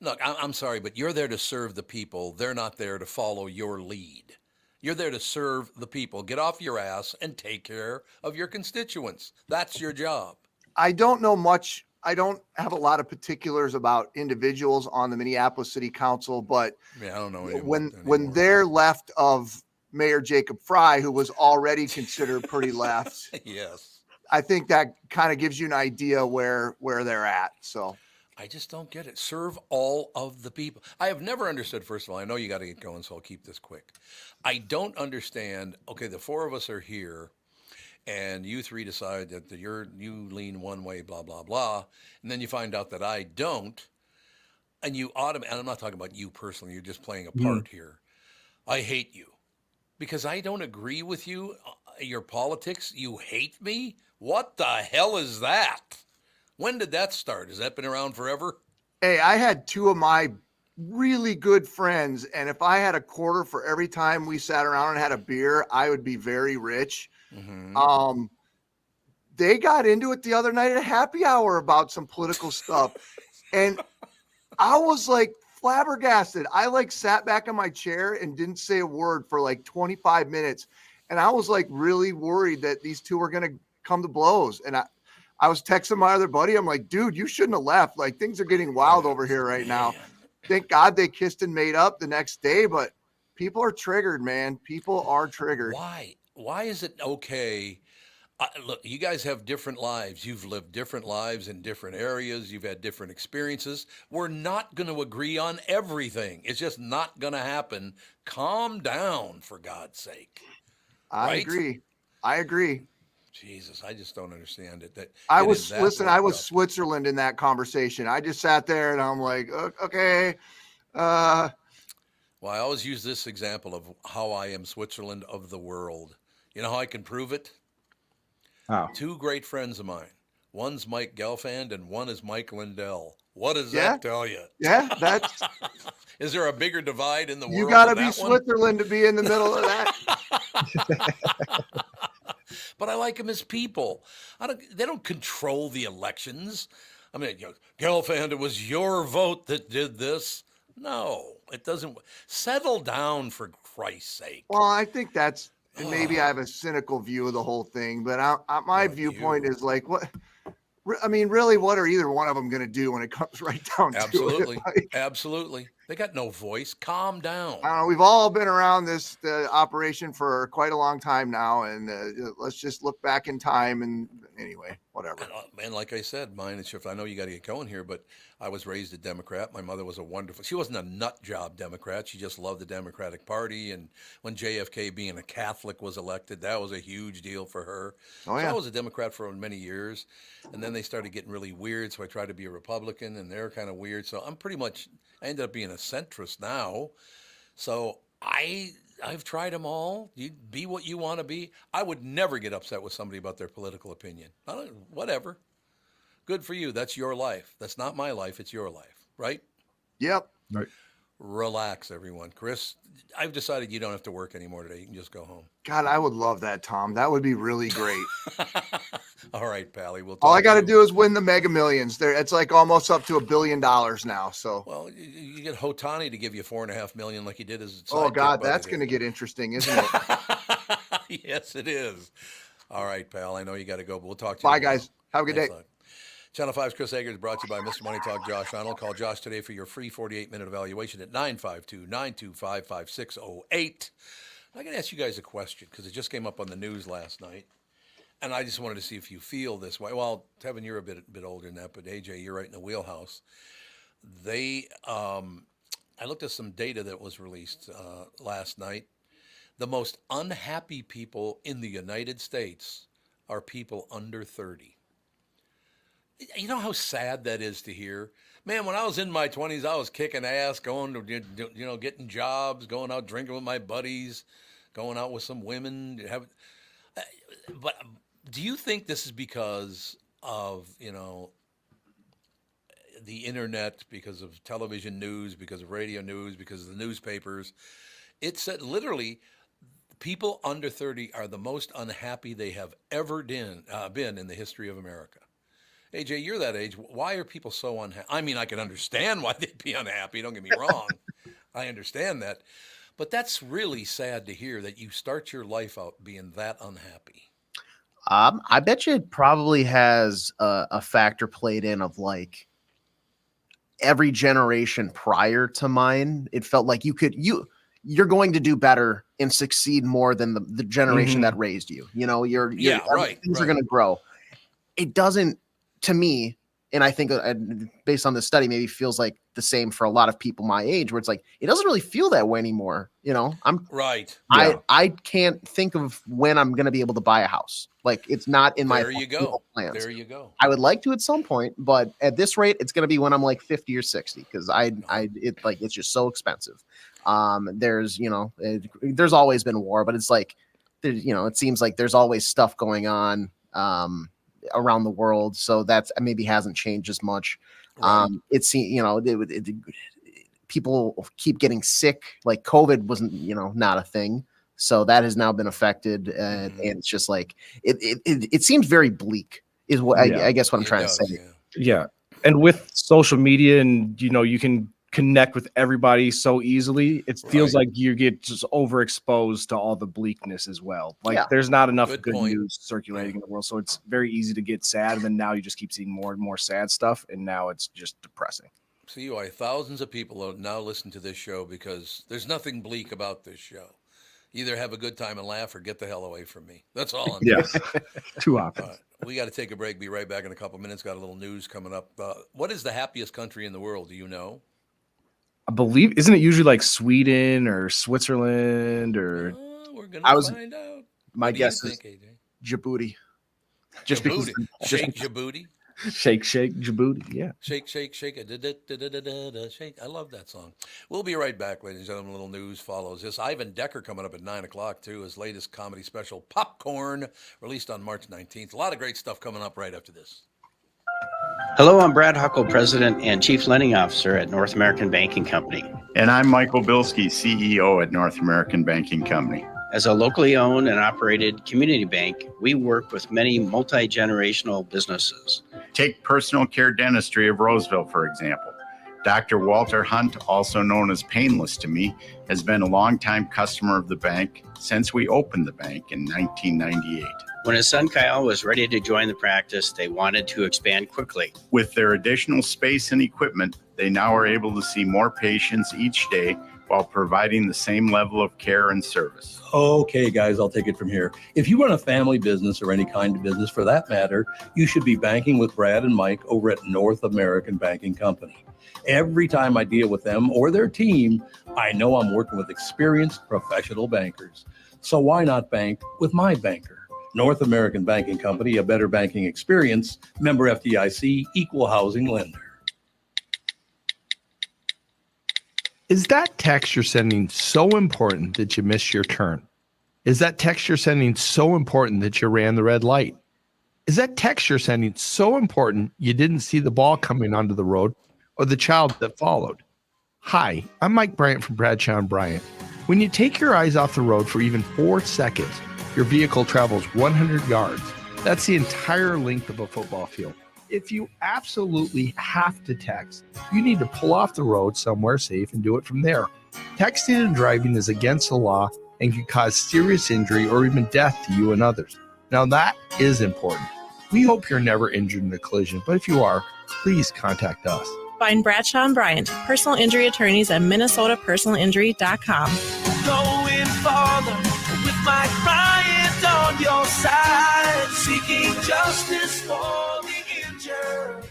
Look, I'm sorry, but you're there to serve the people. They're not there to follow your lead. You're there to serve the people. Get off your ass and take care of your constituents. That's your job. I don't know much. I don't have a lot of particulars about individuals on the Minneapolis City Council, but I don't know when they're left of Mayor Jacob Fry, who was already considered pretty left. Yes. I think that kind of gives you an idea where they're at. So I just don't get it. Serve all of the people. I have never understood, first of all, I know you got to get going, so I'll keep this quick. I don't understand. Okay, the 4 of us are here, and you 3 decide that you lean one way, blah, blah, blah, and then you find out that I don't, and and I'm not talking about you personally, you're just playing a part here. I hate you because I don't agree with you, your politics. You hate me? What the hell is that? When did that start? Has that been around forever? Hey, I had 2 of my really good friends, and if I had a quarter for every time we sat around and had a beer, I would be very rich. Mm-hmm. They got into it the other night at a happy hour about some political stuff, and I was like flabbergasted. I like sat back in my chair and didn't say a word for like 25 minutes, and I was like really worried that these 2 were going to come to blows. And I was texting my other buddy. I'm like, dude, you shouldn't have left. Like, things are getting wild over here right now. thank God they kissed and made up the next day, but people are triggered, man. People are triggered. Why is it okay? Look, you guys have different lives. You've lived different lives in different areas. You've had different experiences. We're not going to agree on everything. It's just not going to happen. Calm down, for God's sake. I agree. Jesus, I just don't understand it. I was Switzerland in that conversation. I just sat there and I'm like, okay. Well, I always use this example of how I am Switzerland of the world. You know how I can prove it? Oh. Two great friends of mine. One's Mike Gelfand and one is Mike Lindell. What does that tell you? Yeah, that's. Is there a bigger divide in the world? You got to be Switzerland to be in the middle of that. But I like them as people. They don't control the elections. I mean, Gelfand, it was your vote that did this. No, it doesn't. Settle down, for Christ's sake. Well, I think that's. And maybe I have a cynical view of the whole thing, but my viewpoint is like, what? I mean, really, what are either one of them going to do when it comes right down to it? Absolutely. They got no voice. Calm down. We've all been around this operation for quite a long time now, and let's just look back in time. And anyway, whatever. And like I said, mine is shift. I know you got to get going here, but I was raised a Democrat. My mother was she wasn't a nut job Democrat. She just loved the Democratic Party. And when JFK, being a Catholic, was elected, that was a huge deal for her. Oh, yeah. So I was a Democrat for many years. And then they started getting really weird. So I tried to be a Republican, and they're kind of weird. So I ended up being a centrist now. So I've tried them all. You be what you want to be. I would never get upset with somebody about their political opinion. Whatever. Good for you. That's your life. That's not my life. It's your life, right? Yep. Right. Relax, everyone. Chris, I've decided you don't have to work anymore today. You can just go home. God, I would love that, Tom. That would be really great. All right, Pally. All I got to do is win the Mega Millions. It's like almost up to $1 billion now. So, well, you get Ohtani to give you $4.5 million, like he did as. Oh God, that's going to get interesting, isn't it? Yes, it is. All right, pal. I know you got to go, but we'll talk to you. Bye, guys. Have a good day. Channel 5's Chris Egert is brought to you by Mr. Money Talk Josh Arnold. Call Josh today for your free 48-minute evaluation at 952-925-5608. I got to ask you guys a question because it just came up on the news last night, and I just wanted to see if you feel this way. Well, Tevin, you're a bit older than that, but AJ, you're right in the wheelhouse. I looked at some data that was released last night. The most unhappy people in the United States are people under 30. You know how sad that is to hear? Man, when I was in my 20s, I was kicking ass, going to, getting jobs, going out drinking with my buddies, going out with some women. But do you think this is because of, the internet, because of television news, because of radio news, because of the newspapers? It said literally people under 30 are the most unhappy they have ever been in the history of America. AJ, you're that age. Why are people so unhappy? I mean, I can understand why they'd be unhappy. Don't get me wrong. I understand that. But that's really sad to hear that you start your life out being that unhappy. I bet you it probably has a factor played in of like every generation prior to mine. It felt like you're going to do better and succeed more than the generation that raised you. Things are going to grow. It doesn't. To me, and I think based on this study, maybe feels like the same for a lot of people my age, where it's like it doesn't really feel that way anymore. I'm right. Yeah. I can't think of when I'm going to be able to buy a house. Like it's not in my plans. There you go. I would like to at some point, but at this rate, it's going to be when I'm like 50 or 60 because it's just so expensive. There's always been war, but it's like it seems like there's always stuff going on. Around the world, so that's maybe hasn't changed as much. Right. People keep getting sick. Like COVID wasn't, not a thing, so that has now been affected, and it's just like it seems very bleak. Is what I guess what I'm trying to say. Yeah, and with social media, and you can connect with everybody so easily, it feels like you get just overexposed to all the bleakness as well. Like there's not enough good news circulating in the world, so it's very easy to get sad, and then now you just keep seeing more and more sad stuff, and now it's just depressing. See why thousands of people now listen to this show, because there's nothing bleak about this show. Either have a good time and laugh or get the hell away from me. That's all I'm Yes. saying. Two options. We got to take a break. Be right back in a couple minutes. Got a little news coming up. What is the happiest country in the world? Do you know? I believe, isn't it usually like Sweden or Switzerland or? We're going to find out. My What do you guess is think, AJ? Djibouti. Just because Djibouti. Shake Djibouti. Shake Djibouti, yeah. Shake, shake, shake it. Shake. I love that song. We'll be right back, ladies and gentlemen. A little news follows this. Ivan Decker coming up at 9 o'clock, too. His latest comedy special, Popcorn, released on March 19th. A lot of great stuff coming up right after this. Hello, I'm Brad Huckle, President and Chief Lending Officer at North American Banking Company. And I'm Michael Bilski, CEO at North American Banking Company. As a locally owned and operated community bank, we work with many multi-generational businesses. Take personal care dentistry of Roseville, for example. Dr. Walter Hunt, also known as Painless to Me, has been a longtime customer of the bank since we opened the bank in 1998. When his son Kyle was ready to join the practice, they wanted to expand quickly. With their additional space and equipment, they now are able to see more patients each day while providing the same level of care and service. Okay, guys, I'll take it from here. If you run a family business or any kind of business for that matter, you should be banking with Brad and Mike over at North American Banking Company. Every time I deal with them or their team, I know I'm working with experienced professional bankers. So why not bank with my banker? North American Banking Company, a better banking experience, member FDIC, equal housing lender. Is that text you're sending so important that you missed your turn? Is that text you're sending so important that you ran the red light? Is that text you're sending so important you didn't see the ball coming onto the road or the child that followed? Hi, I'm Mike Bryant from Bradshaw and Bryant. When you take your eyes off the road for even 4 seconds, your vehicle travels 100 yards. That's the entire length of a football field. If you absolutely have to text, you need to pull off the road somewhere safe and do it from there. Texting and driving is against the law and can cause serious injury or even death to you and others. Now that is important. We hope you're never injured in a collision, but if you are, please contact us. Find Bradshaw and Bryant, personal injury attorneys at minnesotapersonalinjury.com. Going farther with Mike Bryant on your side, seeking justice for the injured.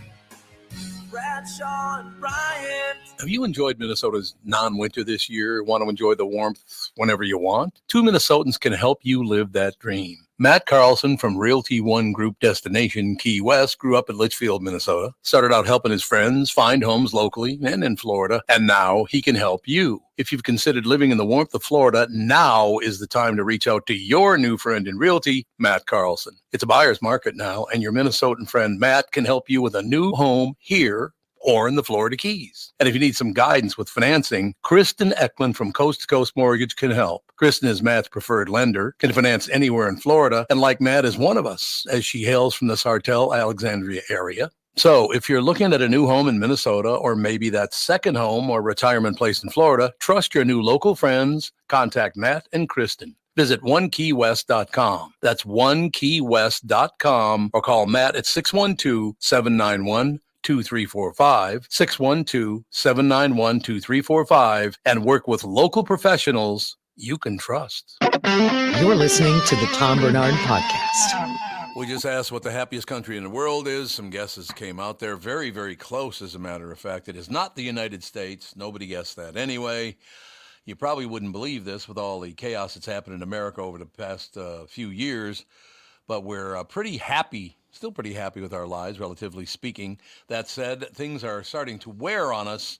Bradshaw and Bryant. Have you enjoyed Minnesota's non-winter this year? Want to enjoy the warmth whenever you want? 2 Minnesotans can help you live that dream. Matt Carlson from Realty One Group Destination Key West grew up in Litchfield, Minnesota, started out helping his friends find homes locally and in Florida, and now he can help you. If you've considered living in the warmth of Florida, now is the time to reach out to your new friend in Realty, Matt Carlson. It's a buyer's market now, and your Minnesotan friend Matt can help you with a new home here or in the Florida Keys. And if you need some guidance with financing, Kristen Eklund from Coast to Coast Mortgage can help. Kristen is Matt's preferred lender, can finance anywhere in Florida, and like Matt is one of us, as she hails from the Sartell, Alexandria area. So if you're looking at a new home in Minnesota, or maybe that second home or retirement place in Florida, trust your new local friends. Contact Matt and Kristen. Visit onekeywest.com. That's onekeywest.com, or call Matt at 612-791-2345, 612-791-2345, and work with local professionals you can trust. You're listening to the Tom Barnard Podcast. We just asked what the happiest country in the world is. Some guesses came out there. Very, very close, as a matter of fact. It is not the United States. Nobody guessed that anyway. You probably wouldn't believe this with all the chaos that's happened in America over the past few years, but we're pretty happy. Still pretty happy with our lives, relatively speaking. That said, things are starting to wear on us.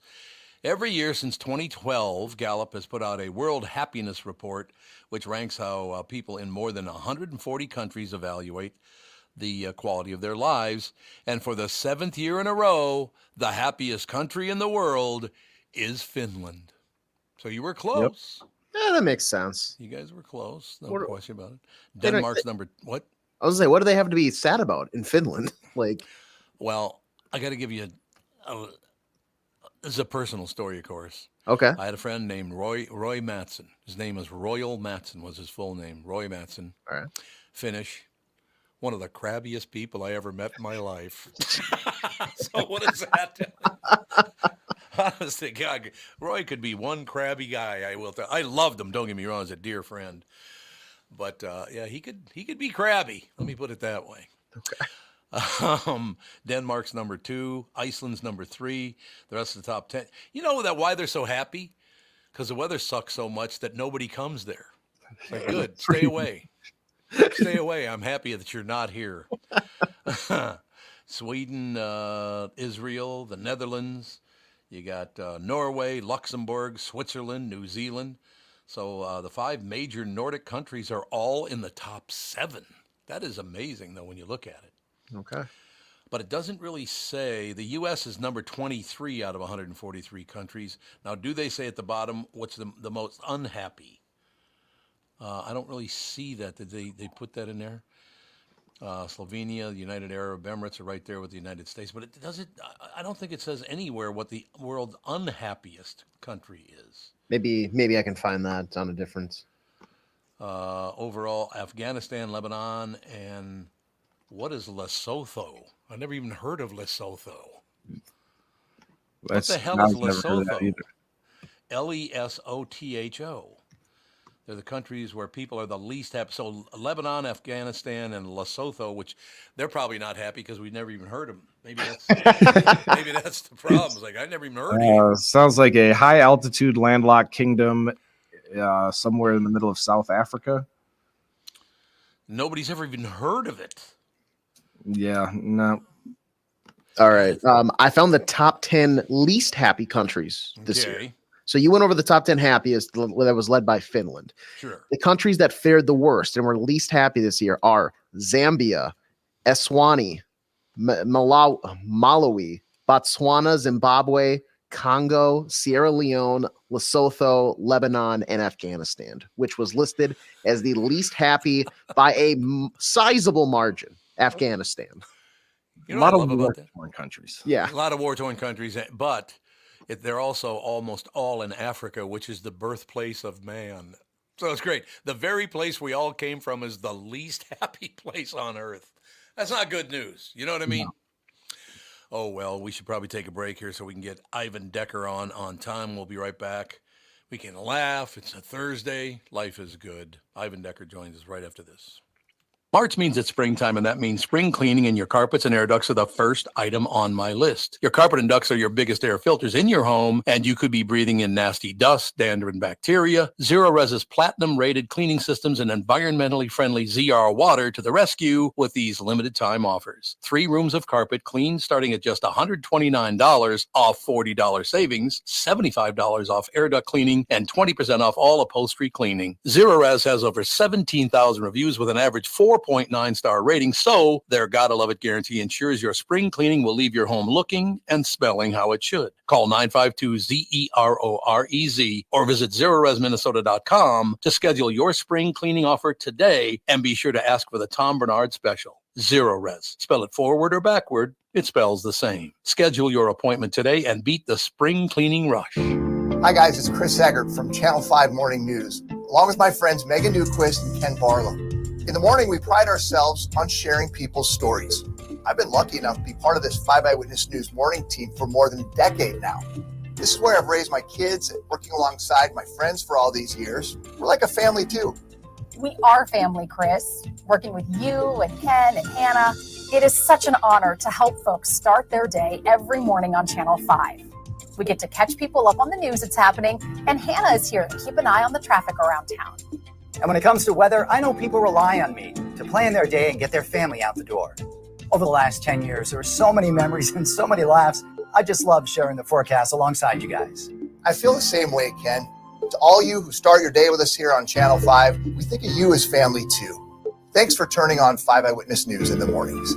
Every year since 2012, Gallup has put out a World Happiness Report, which ranks how people in more than 140 countries evaluate the quality of their lives. And for the 7th year in a row, the happiest country in the world is Finland. So you were close. Yep. Yeah, that makes sense. You guys were close. No question about it. They Denmark's what? I was gonna say, what do they have to be sad about in Finland? Like, well, I got to give you this is a personal story, of course. Okay. I had a friend named Roy Mattsson. His name is Royal Mattsson, was his full name. Roy Mattsson. All right. Finnish. one of the crabbiest people I ever met in my life. So what does that tell you? Honestly, God, Roy could be one crabby guy. I will tell. I loved him. Don't get me wrong, as a dear friend. But yeah, he could be crabby. Let me put it that way. Okay. Denmark's number 2, Iceland's number 3. The rest of the top 10. You know that why they're so happy? Because the weather sucks so much that nobody comes there. Like, good, stay away. Stay away. I'm happy that you're not here. Sweden, Israel, the Netherlands. You got Norway, Luxembourg, Switzerland, New Zealand. So the 5 major Nordic countries are all in the top 7. That is amazing, though, when you look at it. Okay. But it doesn't really say. The U.S. is number 23 out of 143 countries. Now, do they say at the bottom what's the most unhappy? I don't really see that. Did they put that in there? Slovenia, the United Arab Emirates are right there with the United States. But it doesn't. I don't think it says anywhere what the world's unhappiest country is. Maybe I can find that on a difference. Overall, Afghanistan, Lebanon, and what is Lesotho? I never even heard of Lesotho. What the hell is Lesotho? Lesotho. They're the countries where people are the least happy. So Lebanon, Afghanistan, and Lesotho, which they're probably not happy because we've never even heard of them. Maybe that's the problem. It's like I never even heard of it. Sounds like a high altitude landlocked kingdom somewhere in the middle of South Africa. Nobody's ever even heard of it. Yeah, no. All right. I found the top 10 least happy countries this year. So you went over the top 10 happiest that was led by Finland. Sure. The countries that fared the worst and were least happy this year are Zambia, Eswatini, Malawi, Botswana, Zimbabwe, Congo, Sierra Leone, Lesotho, Lebanon, and Afghanistan, which was listed as the least happy by a sizable margin. Afghanistan. You know, a lot of war-torn countries. Yeah. A lot of war-torn countries, but they're also almost all in Africa, which is the birthplace of man. So it's great. The very place we all came from is the least happy place on earth. That's not good news. You know what I mean? No. Oh, well, we should probably take a break here so we can get Ivan Decker on time. We'll be right back. We can laugh. It's a Thursday. Life is good. Ivan Decker joins us right after this. March means it's springtime, and that means spring cleaning, and your carpets and air ducts are the first item on my list. Your carpet and ducts are your biggest air filters in your home, and you could be breathing in nasty dust, dander, and bacteria. Zero Res's platinum-rated cleaning systems and environmentally friendly ZR water to the rescue with these limited-time offers. 3 rooms of carpet cleaned starting at just $129 off $40 savings, $75 off air duct cleaning, and 20% off all upholstery cleaning. Zero Res has over 17,000 reviews with an average 4.9-star rating, so their Gotta Love It guarantee ensures your spring cleaning will leave your home looking and smelling how it should. Call 952-ZEROREZ or visit ZeroResMinnesota.com to schedule your spring cleaning offer today, and be sure to ask for the Tom Barnard special. Zero Res. Spell it forward or backward, it spells the same. Schedule your appointment today and beat the spring cleaning rush. Hi guys, it's Chris Egert from Channel 5 Morning News, along with my friends Megan Newquist and Ken Barlow. In the morning, we pride ourselves on sharing people's stories. I've been lucky enough to be part of this 5 Eyewitness News morning team for more than a decade now. This is where I've raised my kids and working alongside my friends for all these years. We're like a family too. We are family, Chris. Working with you and Ken and Hannah, it is such an honor to help folks start their day every morning on Channel 5. We get to catch people up on the news that's happening, and Hannah is here to keep an eye on the traffic around town. And when it comes to weather, I know people rely on me to plan their day and get their family out the door. Over the last 10 years, there are so many memories and so many laughs. I just love sharing the forecast alongside you guys. I feel the same way, Ken. To all you who start your day with us here on Channel 5, we think of you as family too. Thanks for turning on 5 Eyewitness News in the mornings.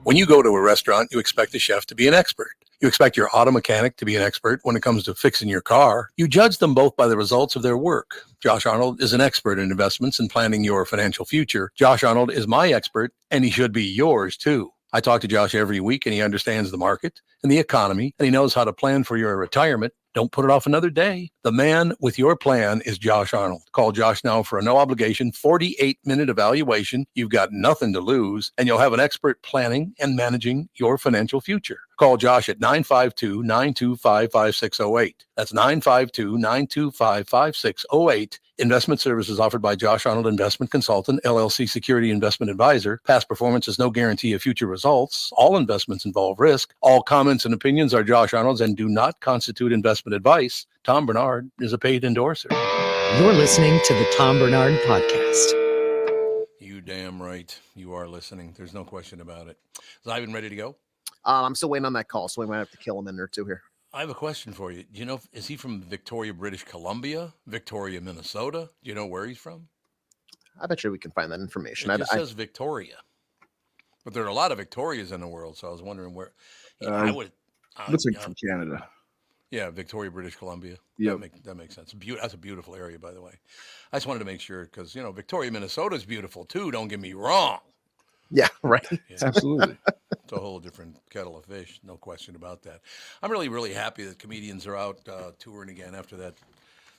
When you go to a restaurant, you expect the chef to be an expert. You expect your auto mechanic to be an expert when it comes to fixing your car. You judge them both by the results of their work. Josh Arnold is an expert in investments and planning your financial future. Josh Arnold is my expert, and he should be yours too. I talk to Josh every week, and he understands the market and the economy, and he knows how to plan for your retirement. Don't put it off another day. The man with your plan is Josh Arnold. Call Josh now for a no-obligation 48-minute evaluation. You've got nothing to lose, and you'll have an expert planning and managing your financial future. Call Josh at 952-925-5608. That's 952-925-5608. Investment services offered by Josh Arnold Investment Consultant, LLC Security Investment Advisor. Past performance is no guarantee of future results. All investments involve risk. All comments and opinions are Josh Arnold's and do not constitute investment advice. Tom Barnard is a paid endorser. You're listening to the Tom Barnard Podcast. You damn right you are listening. There's no question about it. Is Ivan ready to go? I'm still waiting on that call, so we might have to kill him in there too here. I have a question for you. Do you know, is he from Victoria, British Columbia, Victoria, Minnesota? Do you know where he's from? I bet you we can find that information. It just says Victoria. But there are a lot of Victorias in the world, so I was wondering where. I would. Looks like from Canada. Yeah, Victoria, British Columbia. Yeah, that makes sense. That's a beautiful area, by the way. I just wanted to make sure because Victoria, Minnesota is beautiful too. Don't get me wrong. Yeah, right. Yeah. Absolutely. It's a whole different kettle of fish, no question about that. I'm really, really happy that comedians are out touring again after that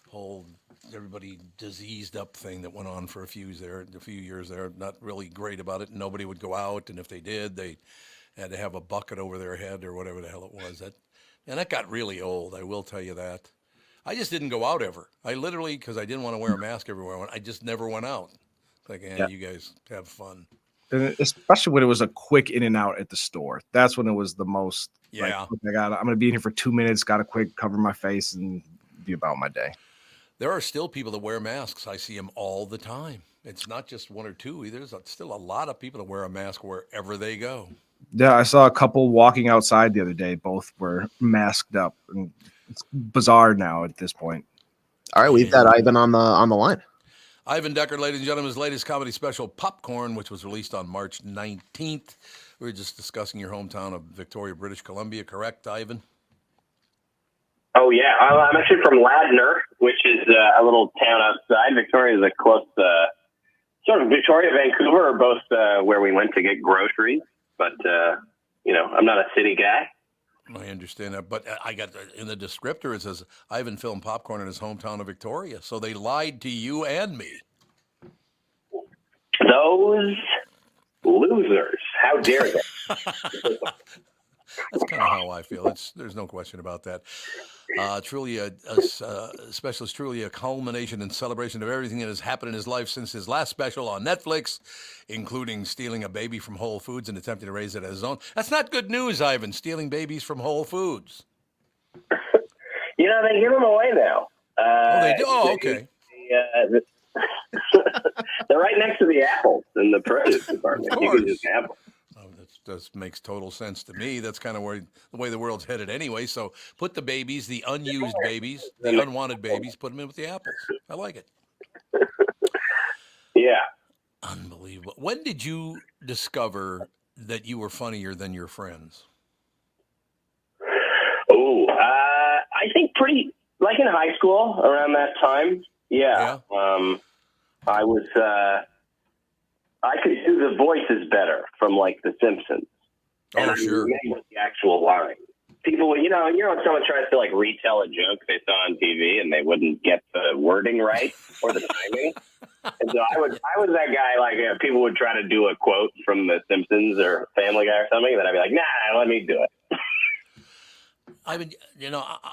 whole everybody diseased up thing that went on for a few years there. Not really great about it. Nobody would go out, and if they did, they had to have a bucket over their head or whatever the hell it was. That got really old. I will tell you that. I just didn't go out ever. I literally, because I didn't want to wear a mask everywhere, I just never went out. It's like, you guys have fun. And especially when it was a quick in and out at the store. That's when it was the most. Yeah. Like, I'm going to be in here for 2 minutes, got to quick cover my face and be about my day. There are still people that wear masks. I see them all the time. It's not just one or two. There's still a lot of people that wear a mask wherever they go. Yeah, I saw a couple walking outside the other day. Both were masked up. And it's bizarre now at this point. All right, we've got Ivan on the line. Ivan Decker, ladies and gentlemen, his latest comedy special, Popcorn, which was released on March 19th. We were just discussing your hometown of Victoria, British Columbia, correct, Ivan? Oh, yeah. I'm actually from Ladner, which is a little town outside. Victoria is a close, sort of Victoria, Vancouver are both where we went to get groceries. But, I'm not a city guy. I understand that, but I got in the descriptor, it says Ivan filmed Popcorn in his hometown of Victoria. So they lied to you and me. Those losers. How dare they? That's kind of how I feel. There's no question about that. Truly a special is truly a culmination and celebration of everything that has happened in his life since his last special on Netflix, including stealing a baby from Whole Foods and attempting to raise it as his own. That's not good news, Ivan, stealing babies from Whole Foods. They give them away now. They do? Oh, okay. They're right next to the apples in the produce department. You can just have them. That makes total sense to me. That's kind of the way the world's headed anyway. So put the babies, the unused babies, the unwanted babies, put them in with the apples. I like it. Yeah. Unbelievable. When did you discover that you were funnier than your friends? Oh, I think pretty, like in high school around that time. Yeah. I was, I could do the voices better from like The Simpsons. And sure. With the actual line. People, when someone tries to like retell a joke they saw on TV and they wouldn't get the wording right or the timing. And so I was that guy, like people would try to do a quote from The Simpsons or Family Guy or something, then I'd be like, nah, let me do it. I mean,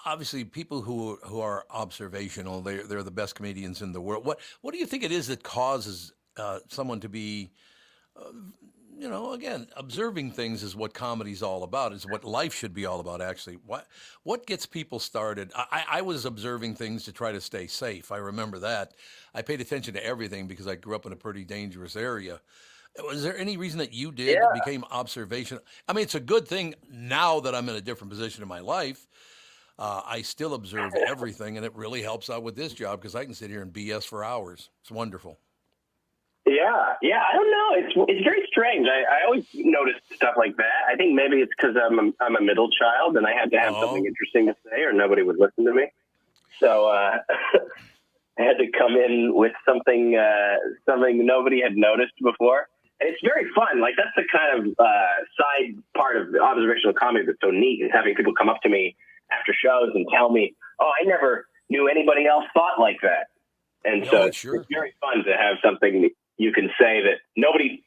obviously people who are observational, they're the best comedians in the world. What do you think it is that causes someone to be, again, observing things is what comedy's all about, is what life should be all about, actually. What gets people started? I was observing things to try to stay safe. I remember that. I paid attention to everything because I grew up in a pretty dangerous area. Was there any reason that you did became observational? I mean, it's a good thing now that I'm in a different position in my life. I still observe everything, and it really helps out with this job because I can sit here and BS for hours. It's wonderful. Yeah. I don't know. It's very strange. I always notice stuff like that. I think maybe it's because I'm a middle child and I had to have something interesting to say or nobody would listen to me. So I had to come in with something nobody had noticed before. And it's very fun. Like that's the kind of side part of observational comedy that's so neat, is having people come up to me after shows and tell me, oh, I never knew anybody else thought like that. And so it's very fun to have something that you can say that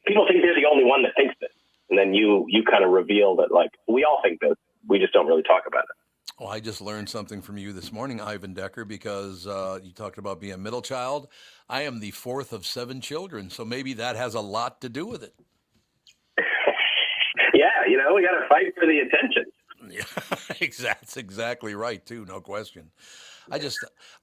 people think they're the only one that thinks this. And then you kind of reveal that, like, we all think this. We just don't really talk about it. Well, I just learned something from you this morning, Ivan Decker, because you talked about being a middle child. I am the fourth of 7 children, so maybe that has a lot to do with it. Yeah, we got to fight for the attention. Yeah, that's exactly right, too. No question.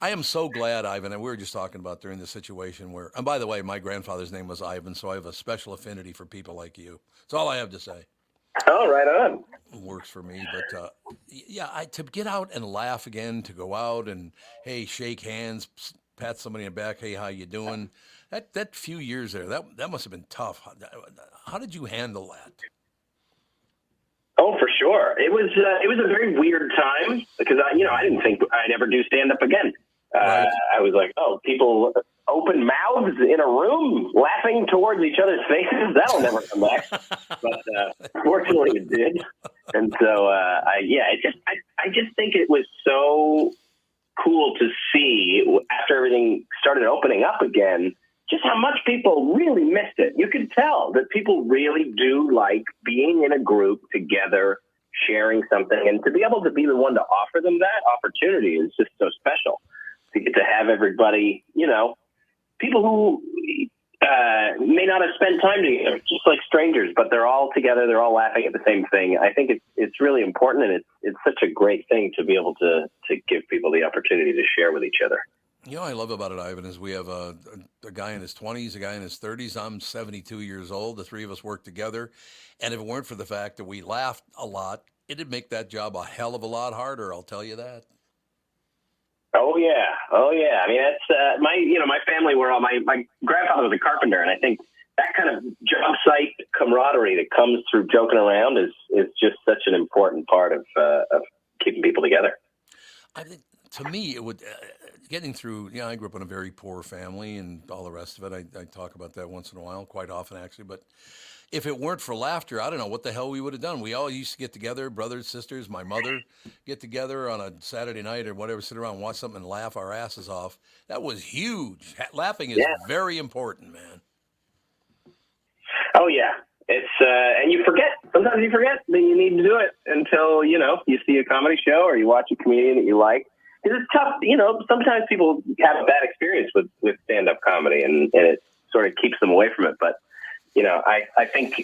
I am so glad, Ivan, and we were just talking about during the situation where, and by the way, my grandfather's name was Ivan, so I have a special affinity for people like you. That's all I have to say. Oh, right on. Works for me, but to get out and laugh again, to go out and, hey, shake hands, pat somebody in the back, hey, how you doing? That few years there, that must have been tough. How did you handle that? Oh, for sure. It was a very weird time because I didn't think I'd ever do stand up again. Right. I was like, oh, people open mouths in a room laughing towards each other's faces. That'll never come back. But fortunately, it did. And so, I just think it was so cool to see after everything started opening up again, just how much people really missed it. You could tell that people really do like being in a group together, sharing something, and to be able to be the one to offer them that opportunity is just so special. To get to have everybody, people who may not have spent time together, just like strangers, but they're all together, they're all laughing at the same thing. I think it's really important, and it's such a great thing to be able to give people the opportunity to share with each other. I love about it, Ivan, is we have a guy in his 20s, a guy in his 30s. I'm 72 years old. The three of us work together. And if it weren't for the fact that we laughed a lot, it'd make that job a hell of a lot harder, I'll tell you that. Oh yeah. I mean, that's my family were all my grandfather was a carpenter, and I think that kind of job site camaraderie that comes through joking around is just such an important part of keeping people together. I think to me it would getting through. I grew up in a very poor family and all the rest of it. I talk about that once in a while, quite often actually, but. If it weren't for laughter, I don't know what the hell we would have done. We all used to get together, brothers, sisters, my mother, get together on a Saturday night or whatever, sit around, watch something, and laugh our asses off. That was huge. Laughing is very important, man. Oh, yeah. It's and you forget. Sometimes you forget that you need to do it until, you see a comedy show or you watch a comedian that you like. Because it's tough. Sometimes people have a bad experience with stand-up comedy, and it sort of keeps them away from it. But I think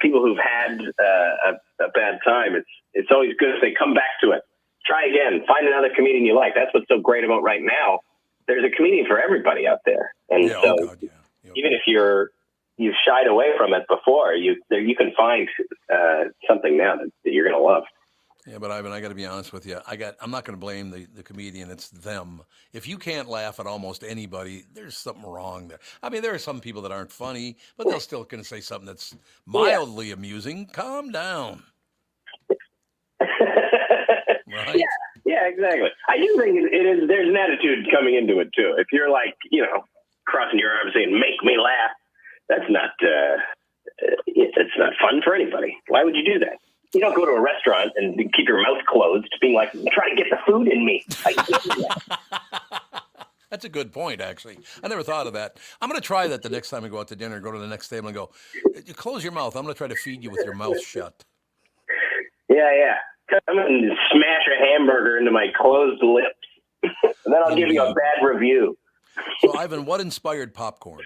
people who've had a bad time, it's always good if they come back to it. Try again. Find another comedian you like. That's what's so great about right now. There's a comedian for everybody out there. And even if you've shied away from it before, you can find something now that you're going to love. Yeah, but Ivan, I got to be honest with you. I'm not going to blame the comedian. It's them. If you can't laugh at almost anybody, there's something wrong there. I mean, there are some people that aren't funny, but they're still going to say something that's mildly amusing. Calm down. Right? Yeah, exactly. I do think there's an attitude coming into it too. If you're like, crossing your arms saying, make me laugh, that's not it's not fun for anybody. Why would you do that? You don't go to a restaurant and keep your mouth closed, being like, try to get the food in me. I can't do that. That's a good point, actually. I never thought of that. I'm going to try that the next time we go out to dinner, go to the next table and go, you close your mouth. I'm going to try to feed you with your mouth shut. Yeah. I'm going to smash a hamburger into my closed lips, and then I'll give you a bad review. So, Ivan, what inspired popcorn?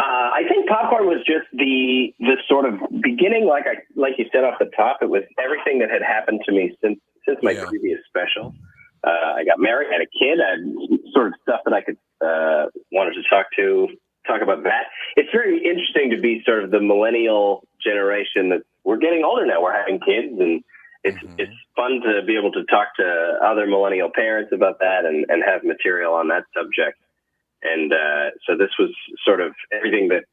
I think popcorn was just the sort of beginning, like you said off the top. It was everything that had happened to me since my previous special. I got married, had a kid, I had sort of stuff that I could wanted to talk about that. It's very interesting to be sort of the millennial generation that we're getting older now. We're having kids, and it's fun to be able to talk to other millennial parents about that and have material on that subject. And so this was sort of everything that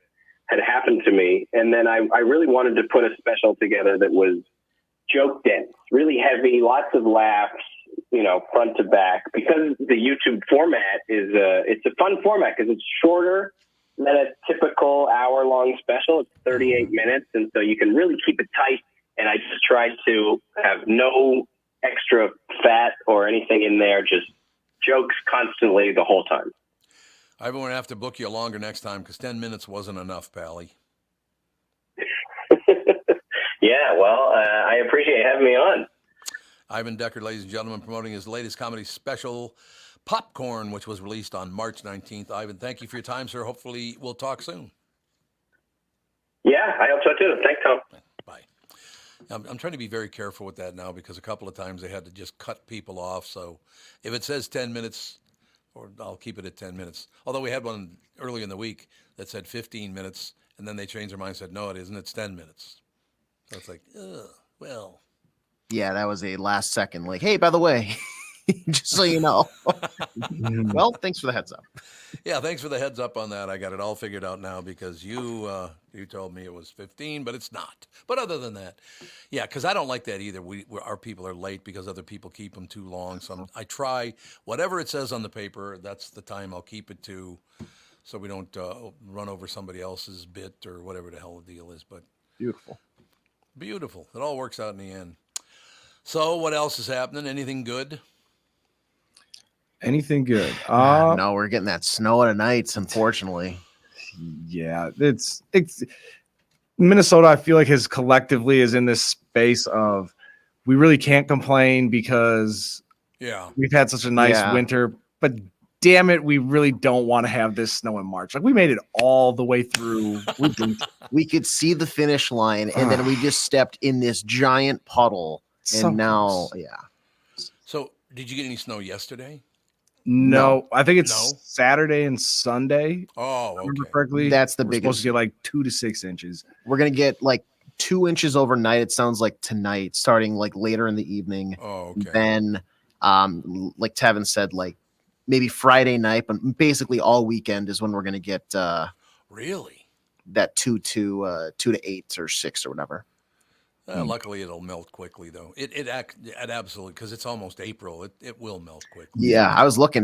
had happened to me. And then I really wanted to put a special together that was joke dense, really heavy, lots of laughs, front to back, because the YouTube format it's a fun format because it's shorter than a typical hour-long special. It's 38 minutes, and so you can really keep it tight and I just try to have no extra fat or anything in there, just jokes constantly the whole time. I'm going to have to book you longer next time because 10 minutes wasn't enough, Pally. Yeah, well, I appreciate having me on. Ivan Deckard, ladies and gentlemen, promoting his latest comedy special, Popcorn, which was released on March 19th. Ivan, thank you for your time, sir. Hopefully we'll talk soon. Yeah, I hope so too. Thanks, Tom. Bye. I'm trying to be very careful with that now because a couple of times they had to just cut people off. So if it says 10 minutes, or I'll keep it at 10 minutes. Although we had one earlier in the week that said 15 minutes, and then they changed their mind and said, no, it isn't. It's 10 minutes. So it's like, well. Yeah, that was a last second, like, hey, by the way, just so you know. Well, thanks for the heads up. Yeah, thanks for the heads up on that. I got it all figured out now because you told me it was 15, but it's not. But other than that, yeah, because I don't like that either. Our people are late because other people keep them too long. So I try whatever it says on the paper. That's the time I'll keep it to, so we don't run over somebody else's bit or whatever the hell the deal is. But beautiful. It all works out in the end. So what else is happening? Anything good? Anything good? No, we're getting that snow at nights, unfortunately. Yeah, it's Minnesota. I feel like collectively is in this space of we really can't complain because we've had such a nice winter, but damn it, we really don't want to have this snow in March. Like we made it all the way through. We could see the finish line, and then we just stepped in this giant puddle, and now, So, did you get any snow yesterday? No, I think it's Saturday and Sunday. Oh, okay. Remember correctly? That's the We're biggest. supposed to get like 2 to 6 inches. We're gonna get like 2 inches overnight. It sounds like tonight, starting like later in the evening. Oh, okay. Then, like Tevin said, like maybe Friday night, but basically all weekend is when we're gonna get really that 2 to 8 or 6 or whatever. Luckily, it'll melt quickly, though. It absolutely, because it's almost April. It will melt quickly. Yeah, I was looking.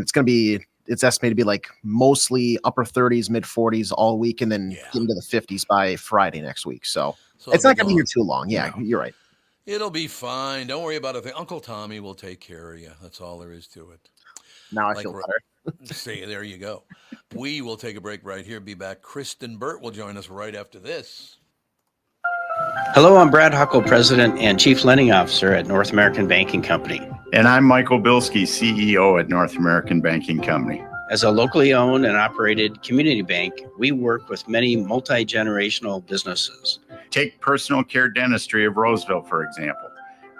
It's estimated to be like mostly upper 30s, mid 40s all week, and then get into the 50s by Friday next week. So it's not going to be here too long. Yeah, you're right. It'll be fine. Don't worry about it. Uncle Tommy will take care of you. That's all there is to it. Now I feel better. See, there you go. We will take a break right here. Be back. Kristen Burt will join us right after this. Hello, I'm Brad Huckle, President and Chief Lending Officer at North American Banking Company. And I'm Michael Bilski, CEO at North American Banking Company. As a locally owned and operated community bank, we work with many multi-generational businesses. Take Personal Care Dentistry of Roseville, for example.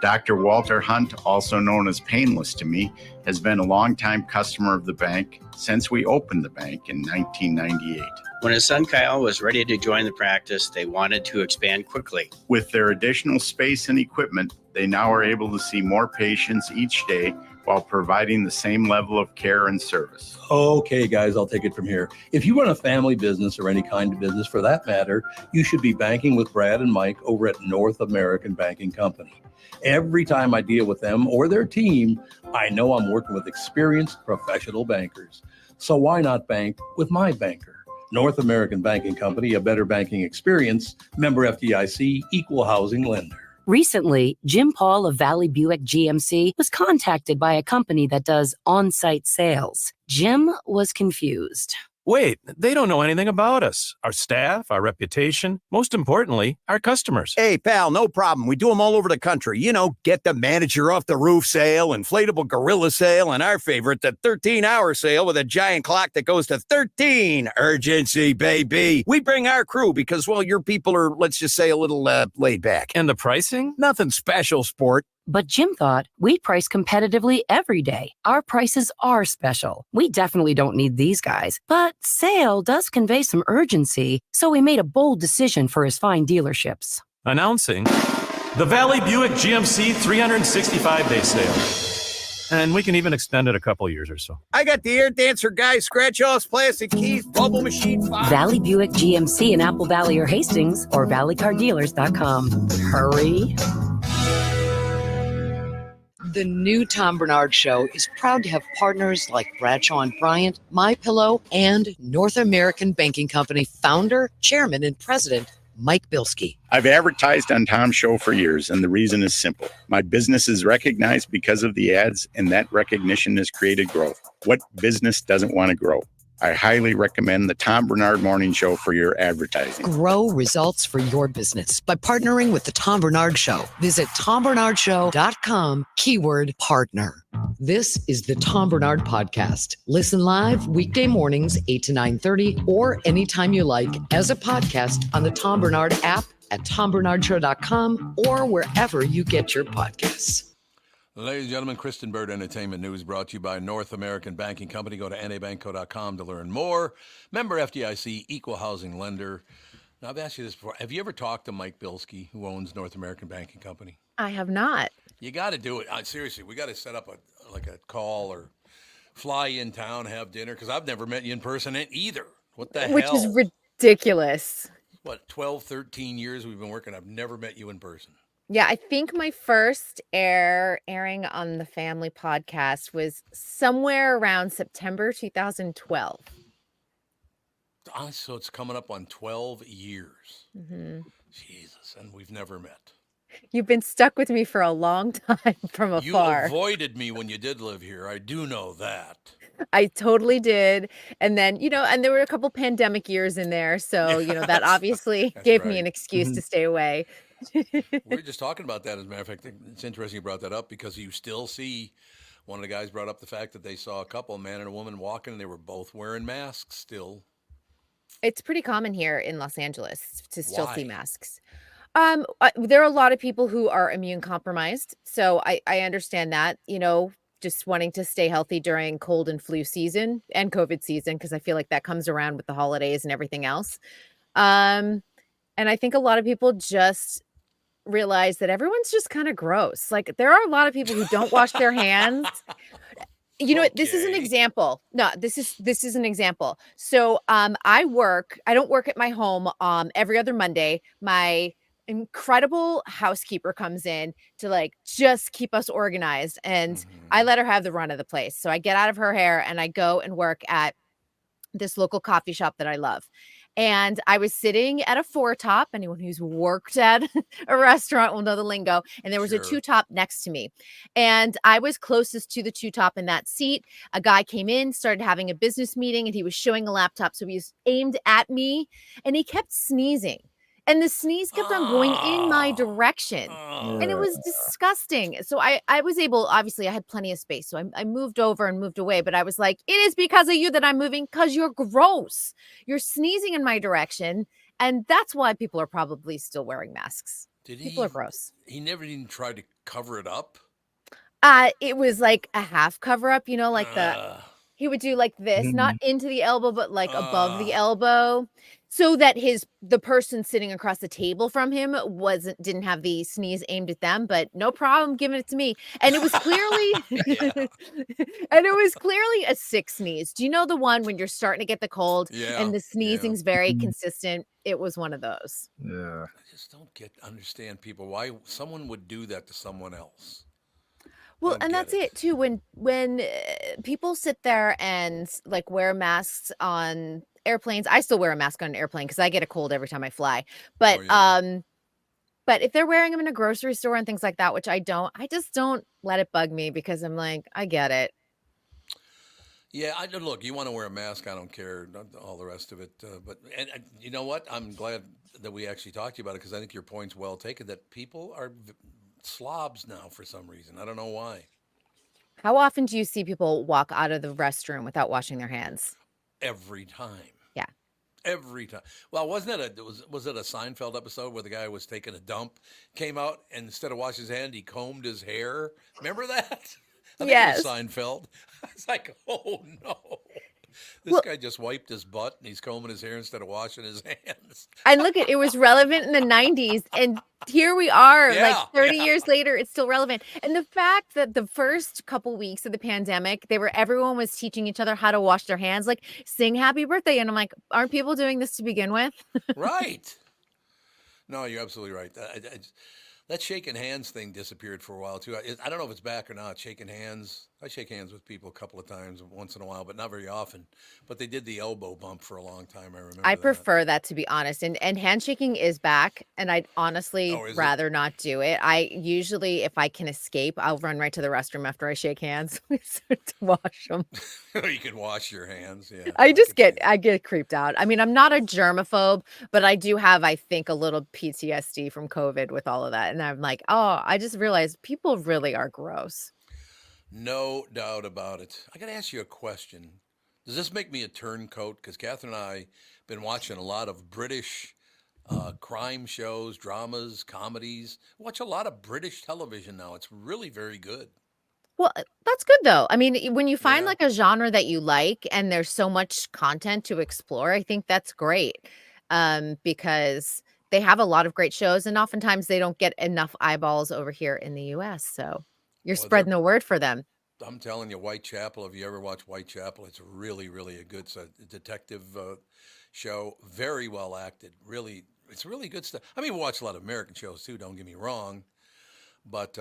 Dr. Walter Hunt, also known as Painless to Me, has been a longtime customer of the bank since we opened the bank in 1998. When his son Kyle was ready to join the practice, they wanted to expand quickly. With their additional space and equipment, they now are able to see more patients each day while providing the same level of care and service. Okay, guys, I'll take it from here. If you run a family business or any kind of business for that matter, you should be banking with Brad and Mike over at North American Banking Company. Every time I deal with them or their team, I know I'm working with experienced professional bankers. So why not bank with my banker? North American Banking Company, a better banking experience, member FDIC, equal housing lender. Recently, Jim Paul of Valley Buick GMC was contacted by a company that does on-site sales. Jim was confused. Wait, they don't know anything about us, our staff, our reputation, most importantly, our customers. Hey, pal, no problem. We do them all over the country. You know, get the manager off the roof sale, inflatable gorilla sale, and our favorite, the 13-hour sale with a giant clock that goes to 13. Urgency, baby. We bring our crew because, well, your people are, let's just say, a little laid back. And the pricing? Nothing special, sport. But Jim thought we price competitively every day. Our prices are special. We definitely don't need these guys. But sale does convey some urgency, so we made a bold decision for his fine dealerships. Announcing the Valley Buick GMC 365-day sale. And we can even extend it a couple years or so. I got the air dancer guy, scratch-offs, plastic keys, bubble machine. Valley Buick GMC in Apple Valley or Hastings or valleycardealers.com. Hurry. The new Tom Barnard Show is proud to have partners like Bradshaw and Bryant, MyPillow, and North American Banking Company founder, chairman, and president, Mike Bilski. I've advertised on Tom's show for years, and the reason is simple. My business is recognized because of the ads, and that recognition has created growth. What business doesn't want to grow? I highly recommend the Tom Barnard Morning Show for your advertising. Grow results for your business by partnering with the Tom Barnard Show. Visit tombernardshow.com, keyword partner. This is the Tom Barnard Podcast. Listen live weekday mornings, 8 to 9:30, or anytime you like as a podcast on the Tom Barnard app at tombernardshow.com or wherever you get your podcasts. Ladies and gentlemen, Kristen Bird Entertainment News brought to you by North American Banking Company. Go to nabankco.com to learn more. Member FDIC, equal housing lender. Now, I've asked you this before. Have you ever talked to Mike Bilski, who owns North American Banking Company? I have not. You got to do it. Seriously, we got to set up a call or fly in town, have dinner, because I've never met you in person either. What the hell? Which is ridiculous. What, 12, 13 years we've been working. I've never met you in person. Yeah, I think my first airing on the family podcast was somewhere around September 2012. So it's coming up on 12 years. Mm-hmm. Jesus, and we've never met. You've been stuck with me for a long time from afar. You avoided me when you did live here. I do know that. I totally did. And then, and there were a couple pandemic years in there. So, that obviously gave me an excuse to stay away. We were just talking about that. As a matter of fact, it's interesting you brought that up because you still see one of the guys brought up the fact that they saw a couple, a man and a woman, walking and they were both wearing masks still. It's pretty common here in Los Angeles to still see Why? masks. There are a lot of people who are immune compromised. So I understand that, just wanting to stay healthy during cold and flu season and COVID season, because I feel like that comes around with the holidays and everything else. And I think a lot of people just realize that everyone's just kind of gross. Like there are a lot of people who don't wash their hands. This is an example. No, this is an example. So I don't work at my home every other Monday. My incredible housekeeper comes in to just keep us organized, and I let her have the run of the place. So I get out of her hair and I go and work at this local coffee shop that I love. And I was sitting at a 4-top. Anyone who's worked at a restaurant will know the lingo. And there was a 2-top next to me. And I was closest to the 2-top in that seat. A guy came in, started having a business meeting, and he was showing a laptop. So he was aimed at me and he kept sneezing. And the sneeze kept on going in my direction. And it was disgusting. So I was able, obviously, I had plenty of space. So I moved over and moved away. But I was like, it is because of you that I'm moving, because you're gross. You're sneezing in my direction. And that's why people are probably still wearing masks. People are gross. He never even tried to cover it up? It was like a half cover up, he would do like this, not into the elbow, but like above the elbow, so that the person sitting across the table from him didn't have the sneeze aimed at them, but no problem giving it to me. And it was clearly a sick sneeze. Do you know the one when you're starting to get the cold and the sneezing's very consistent? It was one of those. Yeah. I just don't understand people why someone would do that to someone else. Well, and that's it too. When people sit there and wear masks on airplanes, I still wear a mask on an airplane because I get a cold every time I fly. But but if they're wearing them in a grocery store and things like that, which I just don't let it bug me, because I'm like, I get it. Yeah, look, you want to wear a mask, I don't care, all the rest of it. But you know what? I'm glad that we actually talked to you about it, because I think your point's well taken, that people are slobs now for some reason. I don't know why. How often do you see people walk out of the restroom without washing their hands? Every time. Yeah. Every time. Well, was it a Seinfeld episode where the guy was taking a dump, came out, and instead of washing his hand, he combed his hair? Remember that? I think it was Seinfeld. I was like, oh no. This guy just wiped his butt and he's combing his hair instead of washing his hands. And look, it was relevant in the 90s. And here we are, 30 years later, it's still relevant. And the fact that the first couple weeks of the pandemic, everyone was teaching each other how to wash their hands, like sing happy birthday. And I'm like, aren't people doing this to begin with? Right. No, you're absolutely right. That shaking hands thing disappeared for a while too. I don't know if it's back or not. Shaking hands. I shake hands with people a couple of times once in a while, but not very often. But they did the elbow bump for a long time. I remember I that. prefer that, to be honest. And handshaking is back, and I'd honestly Oh, is it? rather not do it. I usually, if I can escape, I'll run right to the restroom after I shake hands to wash them. You can wash your hands. Yeah. I get creeped out. I mean, I'm not a germaphobe, but I do have, I think, a little PTSD from COVID with all of that. And I'm like, oh, I just realized people really are gross. No doubt about it. I got to ask you a question. Does this make me a turncoat? Because Catherine and I been watching a lot of British crime shows, dramas, comedies. Watch a lot of British television now. It's really very good. Well, that's good though. I mean, when you find like a genre that you like and there's so much content to explore, I think that's great. Because they have a lot of great shows and oftentimes they don't get enough eyeballs over here in the US. So you're Well, spreading the word for them. I'm telling you, Whitechapel, if you ever watch Whitechapel, it's really, really a good detective show. Very well acted. Really, it's really good stuff. I mean, we watch a lot of American shows too, don't get me wrong. But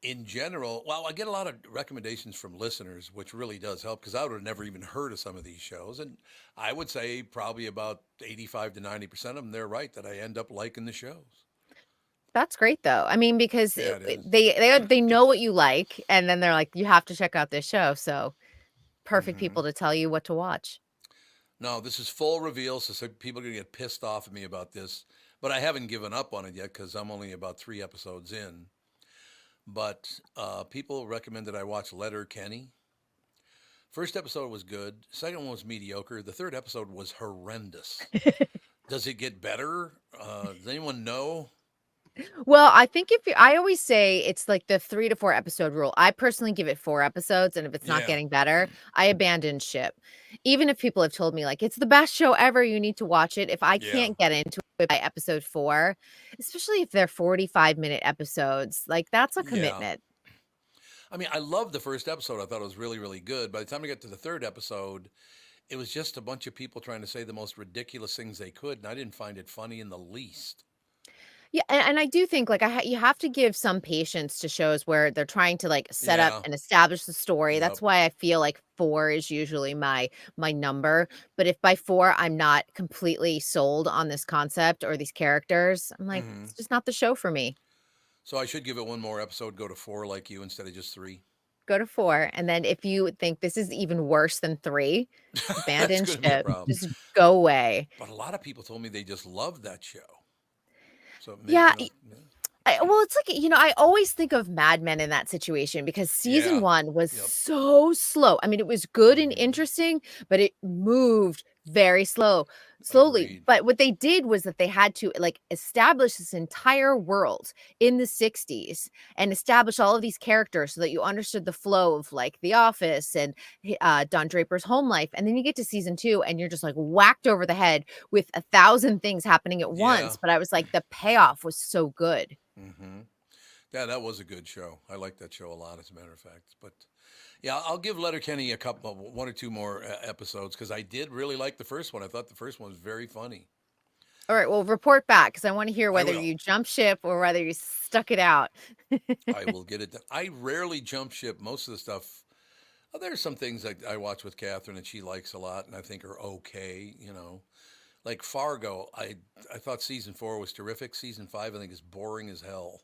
in general, well, I get a lot of recommendations from listeners, which really does help because I would have never even heard of some of these shows. And I would say probably about 85 to 90% of them, they're right that I end up liking the shows. That's great though. I mean, because Yeah, it they know what you like and then they're like, you have to check out this show. So perfect people to tell you what to watch. No, this is full reveal, so some people are going to get pissed off at me about this. But I haven't given up on it yet because I'm only about 3 episodes in. But people recommended I watch Letterkenny. First episode was good. Second one was mediocre. The third episode was horrendous. Does it get better? Does anyone know? Well, I think I always say it's like the 3 to 4 episode rule. I personally give it 4 episodes, and if it's not Yeah. getting better, I abandon ship. Even if people have told me like it's the best show ever, you need to watch it. If I can't get into it by episode 4, especially if they're 45-minute episodes, like that's a commitment. I mean, I loved the first episode. I thought it was really, really good. By the time I got to the third episode, it was just a bunch of people trying to say the most ridiculous things they could, and I didn't find it funny in the least. Yeah, and I do think like you have to give some patience to shows where they're trying to like set Yeah. up and establish the story. Yep. That's why I feel like 4 is usually my number. But if by 4 I'm not completely sold on this concept or these characters, I'm like, it's just not the show for me. So I should give it one more episode, go to 4 like you instead of just 3. Go to 4, and then if you think this is even worse than 3, abandon That's gonna be a ship. problem. Just go away. But a lot of people told me they just loved that show. So maybe, Yeah. you know, Well, it's like, I always think of Mad Men in that situation because season Yeah. 1 was so slow. I mean, it was good and interesting, but it moved very slowly. Agreed. But what they did was that they had to like establish this entire world in the 60s and establish all of these characters so that you understood the flow of like The Office and Don Draper's home life. And then you get to season 2 and you're just like whacked over the head with 1,000 things happening at once. But I was like, the payoff was so good. Mm-hmm. Yeah, that was a good show. I like that show a lot, as a matter of fact. But yeah, I'll give Letterkenny one or two more episodes because I did really like the first one. I thought the first one was very funny. All right, well, report back because I want to hear whether will. you jump ship or whether you stuck it out. I will get it done. I rarely jump ship. Most of the stuff, there's some things that I watch with Catherine and she likes a lot and I think are okay, Like Fargo, I thought season 4 was terrific. Season 5, I think, is boring as hell.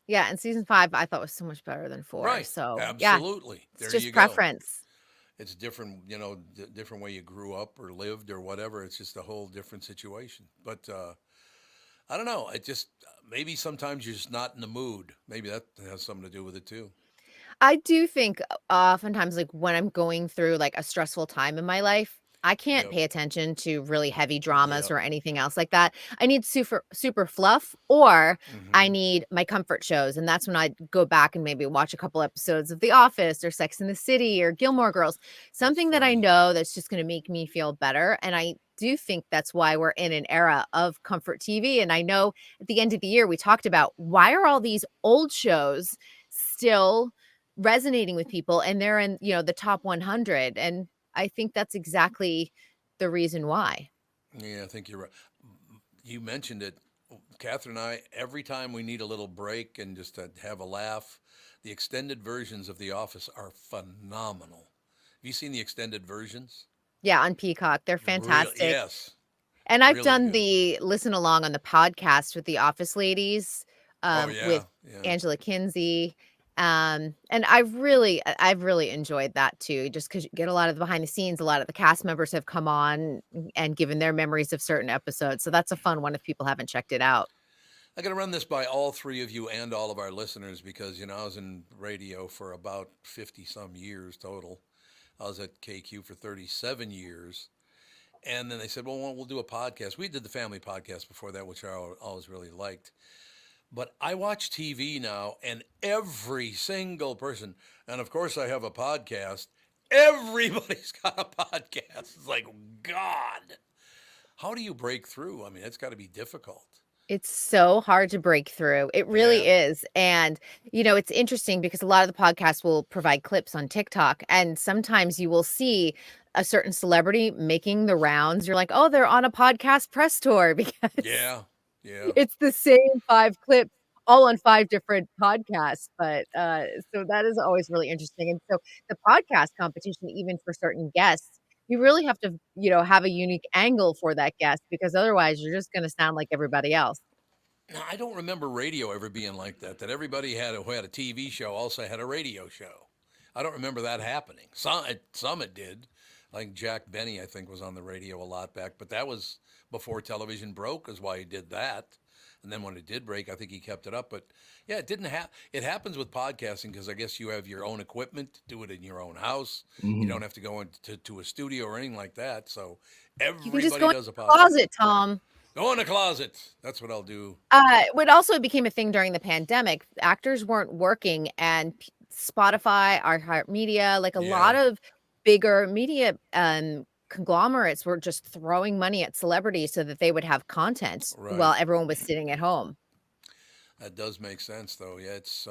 Yeah, and season 5 I thought was so much better than 4. Right. So Absolutely. yeah, There it's just you go. preference. It's different, different way you grew up or lived or whatever. It's just a whole different situation. But I don't know. It just maybe sometimes you're just not in the mood. Maybe that has something to do with it too. I do think oftentimes like when I'm going through like a stressful time in my life, I can't pay attention to really heavy dramas or anything else like that. I need super fluff or I need my comfort shows. And that's when I go back and maybe watch a couple episodes of The Office or Sex and the City or Gilmore Girls, something that I know that's just going to make me feel better. And I do think that's why we're in an era of comfort TV. And I know at the end of the year, we talked about why are all these old shows still resonating with people and they're in, the top 100. And I think that's exactly the reason why. Yeah, I think you're right. You mentioned it. Catherine and I, every time we need a little break and just to have a laugh, the extended versions of The Office are phenomenal. Have you seen the extended versions? Yeah, on Peacock. They're fantastic. Yes. And I've Really done good. the listen along on the podcast with the Office ladies, with Angela Kinsey. And I've really enjoyed that too, just because you get a lot of the behind the scenes. A lot of the cast members have come on and given their memories of certain episodes. So that's a fun one if people haven't checked it out. I got to run this by all three of you and all of our listeners because, I was in radio for about 50 some years total. I was at KQ for 37 years. And then they said, well, we'll do a podcast. We did the family podcast before that, which I always really liked. But I watch TV now, and every single person, and of course I have a podcast, everybody's got a podcast. It's like, God, how do you break through? I mean, it's got to be difficult. It's so hard to break through. It really is. And, it's interesting because a lot of the podcasts will provide clips on TikTok. And sometimes you will see a certain celebrity making the rounds. You're like, oh, they're on a podcast press tour because it's the same 5 clips all on 5 different podcasts. But so that is always really interesting. And so the podcast competition, even for certain guests, you really have to, have a unique angle for that guest because otherwise you're just going to sound like everybody else. Now, I don't remember radio ever being like that everybody who had a TV show also had a radio show. I don't remember that happening. Some it did. Like Jack Benny, I think, was on the radio a lot back, but that was before television broke is why he did that. And then when it did break, I think he kept it up. But yeah, it didn't it happens with podcasting because I guess you have your own equipment, do it in your own house. Mm-hmm. You don't have to go into a studio or anything like that. So everybody You can just go in does a the podcast. closet, Tom. Go in the closet. That's what I'll do. What also became a thing during the pandemic, actors weren't working, and Spotify, iHeartMedia, like a lot of bigger media conglomerates were just throwing money at celebrities so that they would have content while everyone was sitting at home. That does make sense, though. Yeah, it's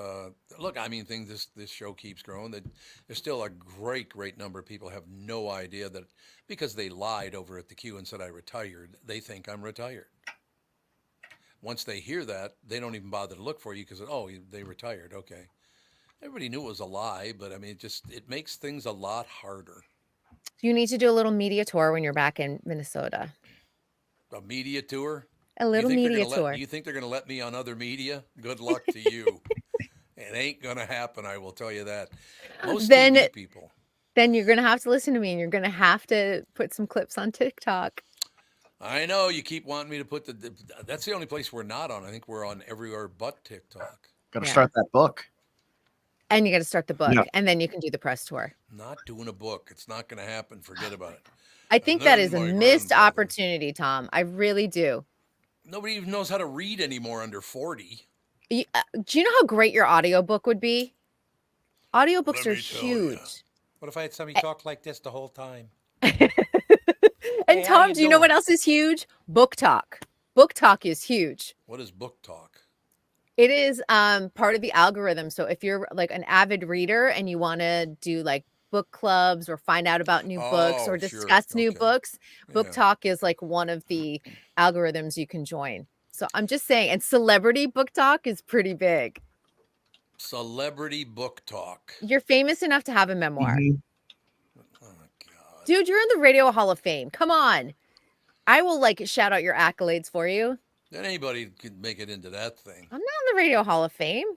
look. I mean, this show keeps growing. That there's still a great number of people have no idea that because they lied over at the Q and said I retired. They think I'm retired. Once they hear that, they don't even bother to look for you because they retired. Okay, everybody knew it was a lie, but I mean, it makes things a lot harder. You need to do a little media tour when you're back in Minnesota. A media tour. A little media tour. Do you think they're going to let me on other media? Good luck to you. It ain't going to happen, I will tell you that. Most TV people. Then you're going to have to listen to me, and you're going to have to put some clips on TikTok. I know you keep wanting me to put that's the only place we're not on. I think we're on everywhere but TikTok. Got to start that book. And you got to start the book, and then you can do the press tour. Not doing a book. It's not going to happen. Forget about it. I think that is a missed opportunity, Tom. I really do. Nobody even knows how to read anymore under 40. Do you know how great your audiobook would be? Audiobooks are huge. What if I had somebody talk like this the whole time? And Tom, do you know what else is huge? Book talk. Book talk is huge. What is book talk? It is part of the algorithm. So if you're like an avid reader and you want to do like book clubs or find out about new books or discuss new books, book talk is like one of the algorithms you can join. So I'm just saying, and celebrity book talk is pretty big. Celebrity book talk. You're famous enough to have a memoir. Mm-hmm. Dude, you're in the Radio Hall of Fame. Come on. I will like shout out your accolades for you. Then anybody could make it into that thing. I'm not in the Radio Hall of Fame.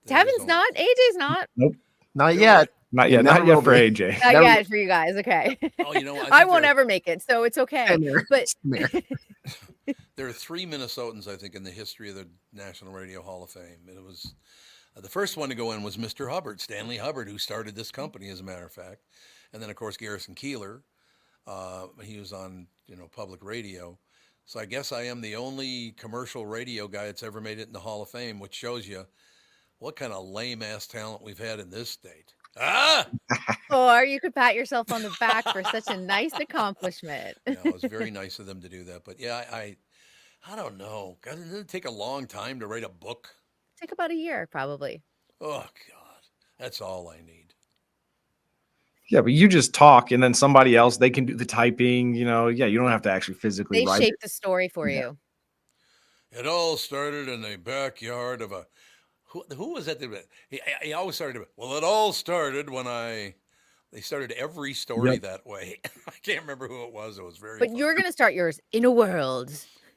Devin's not. AJ's not. Nope. Not yet. Not yet. Not yet for AJ. Not yet for you guys. Okay. Oh, you know what? I won't ever make it, so it's okay. But there are 3 Minnesotans, I think, in the history of the National Radio Hall of Fame. And it was the first one to go in was Mr. Hubbard, Stanley Hubbard, who started this company, as a matter of fact. And then, of course, Garrison Keillor. He was on, public radio. So I guess I am the only commercial radio guy that's ever made it in the Hall of Fame, which shows you what kind of lame-ass talent we've had in this state. Or you could pat yourself on the back for such a nice accomplishment. Yeah, it was very nice of them to do that. But yeah, I don't know. Doesn't it take a long time to write a book? Take about a year, probably. Oh, God. That's all I need. Yeah, but you just talk, and then somebody else, they can do the typing. You don't have to actually physically They write shape it. the story for you. It all started in the backyard of a who was that? He always started. Well, it all started when they started every story that way. I can't remember who it was. It was very. But fun. you're gonna start yours in a world.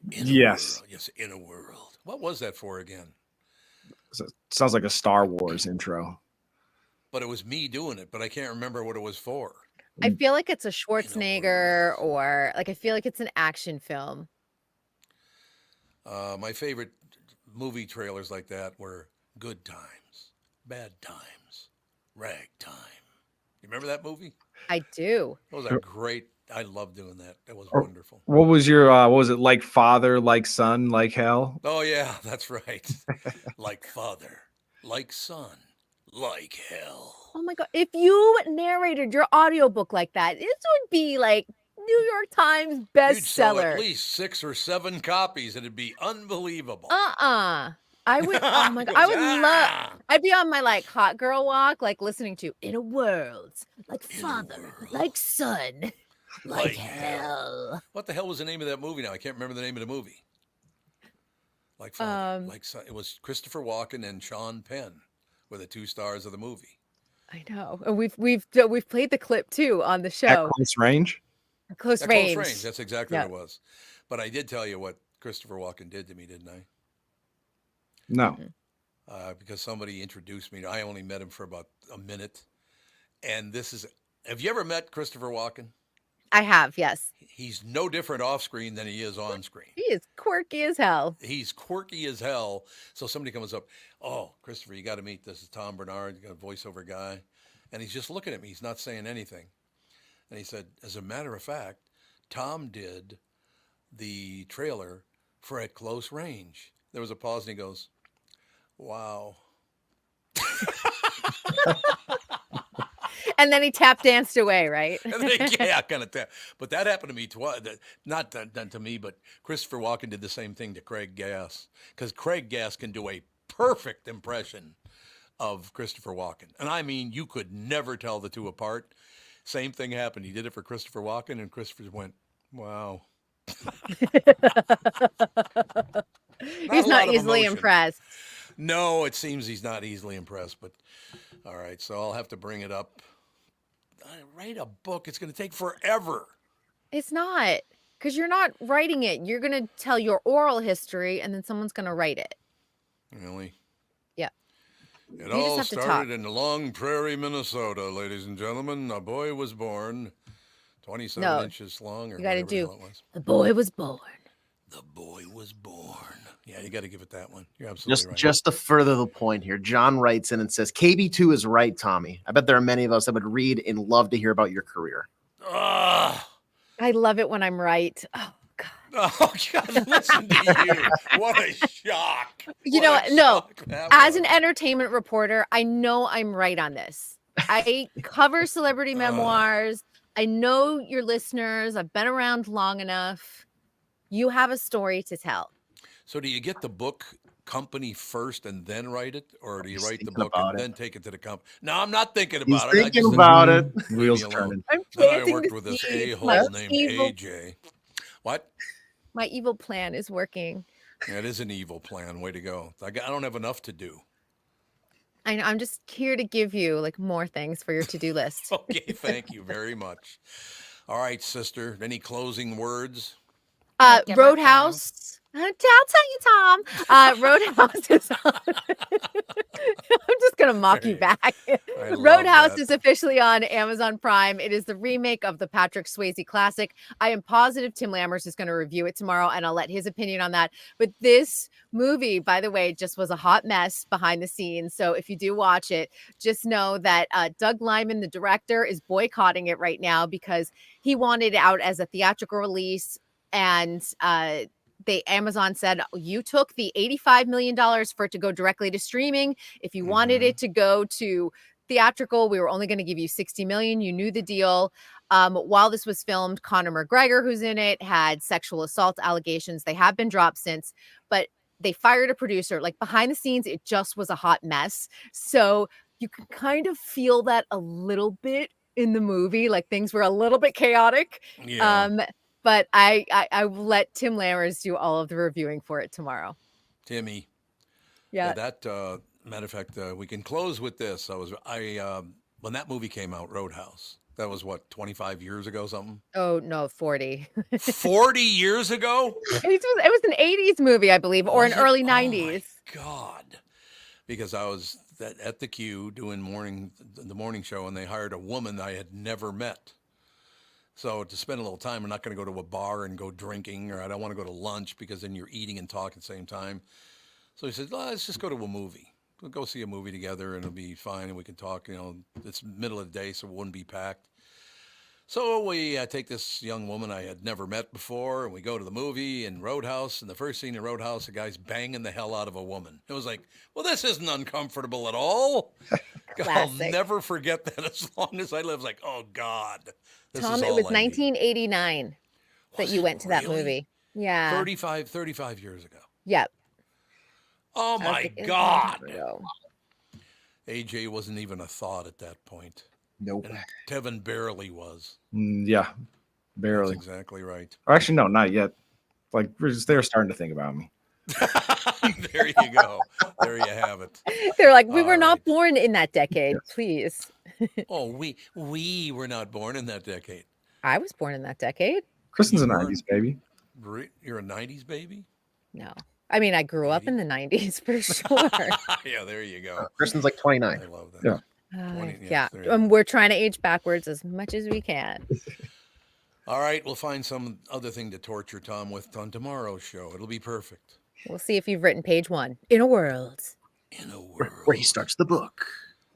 Yes. Yes, in a world. What was that for again? Sounds like a Star Wars intro. But it was me doing it, but I can't remember what it was for. I feel like it's a Schwarzenegger or like I feel like it's an action film. My favorite movie trailers like that were Good Times, Bad Times, Ragtime. You remember that movie? I do. It was a great. I love doing that. It was wonderful. What was your what was it, like father, like son, like hell? Oh yeah, that's right. Like father, like son, like hell. Oh my god. If you narrated your audiobook like that, this would be like New York Times You'd sell bestseller. at least 6 or 7 copies, and it'd be unbelievable. I would oh my god. I would love I'd be on my like hot girl walk, like listening to In a World, like father, like son, like hell. What the hell was the name of that movie now? I can't remember the name of the movie. Like father, like son. It was Christopher Walken and Sean Penn were the 2 stars of the movie. I know. And we've played the clip too on the show. At Close Range? Close At range. Close Range. That's exactly what it was. But I did tell you what Christopher Walken did to me, didn't I? No. Because somebody introduced me. I only met him for about a minute. And this is, have you ever met Christopher Walken? I have, yes. He's no different off screen than he is on screen. He is quirky as hell. He's quirky as hell. So somebody comes up, oh, Christopher, you got to meet. This is Tom Barnard, a voiceover guy. And he's just looking at me. He's not saying anything. And he said, as a matter of fact, Tom did the trailer for At Close Range. There was a pause and he goes, wow. And then he tap danced away, right? Yeah, kind of tap. But that happened to me twice. Not to me, but Christopher Walken did the same thing to Craig Gass. Because Craig Gass can do a perfect impression of Christopher Walken. And I mean, you could never tell the two apart. Same thing happened. He did it for Christopher Walken, and Christopher went, wow. He's not easily impressed. No, it seems he's not easily impressed. But all right, so I'll have to bring it up. Write a book. It's going to take forever. It's not, because you're not writing it. You're going to tell your oral history, and then someone's going to write it. Really? Yeah. It all started in Long Prairie, Minnesota, ladies and gentlemen. A boy was born, 27 inches long, or you gotta whatever do. the hell it was. The boy was born. The boy was born. Yeah, you got to give it that one. You're absolutely right. Just to further the point here, John writes in and says, KB2 is right, Tommy. I bet there are many of us that would read and love to hear about your career. I love it when I'm right. Oh, Oh, God, listen to you. What a shock. you know, no, as an entertainment reporter, I know I'm right on this. I cover celebrity memoirs. I know your listeners. I've been around long enough. You have a story to tell. So do you get the book company first and then write it? Or do you write the book and then take it to the company? No, I'm not thinking about it. He's thinking about it. Wheels turning. I'm Then I planting worked the with this seed. a-hole My named evil- AJ. What? My evil plan is working. Yeah, it is an evil plan. Way to go. I don't have enough to do. I'm just here to give you like more things for your to-do list. Okay, thank you very much. All right, sister. Any closing words? Roadhouse. I'll tell you, Tom. Roadhouse is on. I'm just going to mock you back. Roadhouse is officially on Amazon Prime. It is the remake of the Patrick Swayze classic. I am positive Tim Lammers is going to review it tomorrow, and I'll let his opinion on that. But this movie, by the way, just was a hot mess behind the scenes. So if you do watch it, just know that Doug Liman, the director, is boycotting it right now because he wanted it out as a theatrical release. And Amazon said, you took the $85 million for it to go directly to streaming. If you wanted it to go to theatrical, we were only going to give you $60 million. You knew the deal. While this was filmed, Conor McGregor, who's in it, had sexual assault allegations. They have been dropped since, but they fired a producer. Like behind the scenes, it just was a hot mess. So you can kind of feel that a little bit in the movie. Like things were a little bit chaotic. Yeah. But I will let Tim Lammers do all of the reviewing for it tomorrow. Timmy. Yeah. That Matter of fact, we can close with this. When that movie came out, Roadhouse, that was what, 25 years ago, something? Oh no, 40. 40 years ago? It was an 80s movie, I believe, or Was an it? early Oh, 90s. God. Because I was at the Q doing the morning show, and they hired a woman I had never met. So to spend a little time, I'm not going to go to a bar and go drinking, or I don't want to go to lunch because then you're eating and talking at the same time. So he said, let's just go to a movie. We'll go see a movie together, and it'll be fine, and we can talk. It's middle of the day, so it wouldn't be packed. So we take this young woman I had never met before, and we go to the movie in Roadhouse. And the first scene in Roadhouse, the guy's banging the hell out of a woman. It was like, well, this isn't uncomfortable at all. I'll never forget that as long as I live. Like, oh, God. Tom, it was 1989 that you went to that movie. Yeah. 35 years ago. Yep. Oh, my God. AJ wasn't even a thought at that point. Nope. And Tevin barely was. Yeah, barely. That's exactly right. Or actually, no, not yet. Like they're starting to think about me. There you go. There you have it. They're like, we were not born in that decade, please. Oh, we were not born in that decade. I was born in that decade. Kristen's a 90s baby. You're a 90s baby? No. I mean, I grew up in the 90s for sure. Yeah, there you go. Kristen's like 29. I love that. Yeah. 20, Yeah. there you go. We're trying to age backwards as much as we can. All right, we'll find some other thing to torture Tom with on tomorrow's show. It'll be perfect. We'll see if you've written page 1. In a world. Where he starts the book.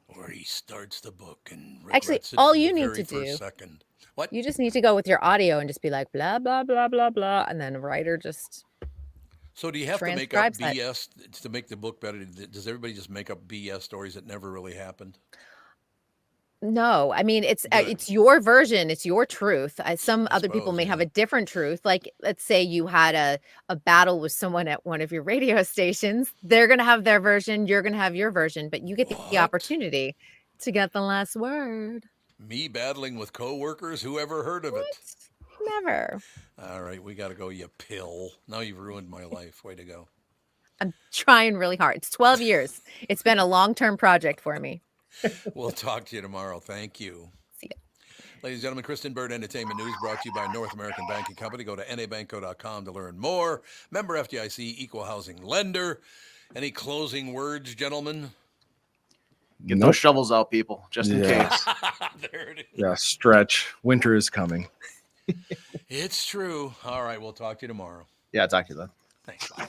Where he starts the book and Actually, regrets it all from you the need very to do. first second. What? You just need to go with your audio and just be like, blah, blah, blah, blah, blah. And then a writer just. So do you have to make up transcribes that. BS to make the book better? Does everybody just make up BS stories that never really happened? No, I mean, it's your version. It's your truth. Some other people may have a different truth. Like, let's say you had a battle with someone at one of your radio stations. They're going to have their version. You're going to have your version, but you get the opportunity to get the last word. Me battling with coworkers? Who ever heard of it? Never. All right, we got to go, you pill. Now you've ruined my life. Way to go. I'm trying really hard. It's 12 years. It's been a long-term project for me. We'll talk to you tomorrow. Thank you. See ya. Ladies and gentlemen, Kristen Bird Entertainment News brought to you by North American Banking Company. Go to nabanco.com to learn more. Member FDIC, equal housing lender. Any closing words, gentlemen? Get those shovels out, people, just in case. There it is. Yeah, stretch. Winter is coming. It's true. All right, we'll talk to you tomorrow. Yeah, talk to you then. Thanks. Bye.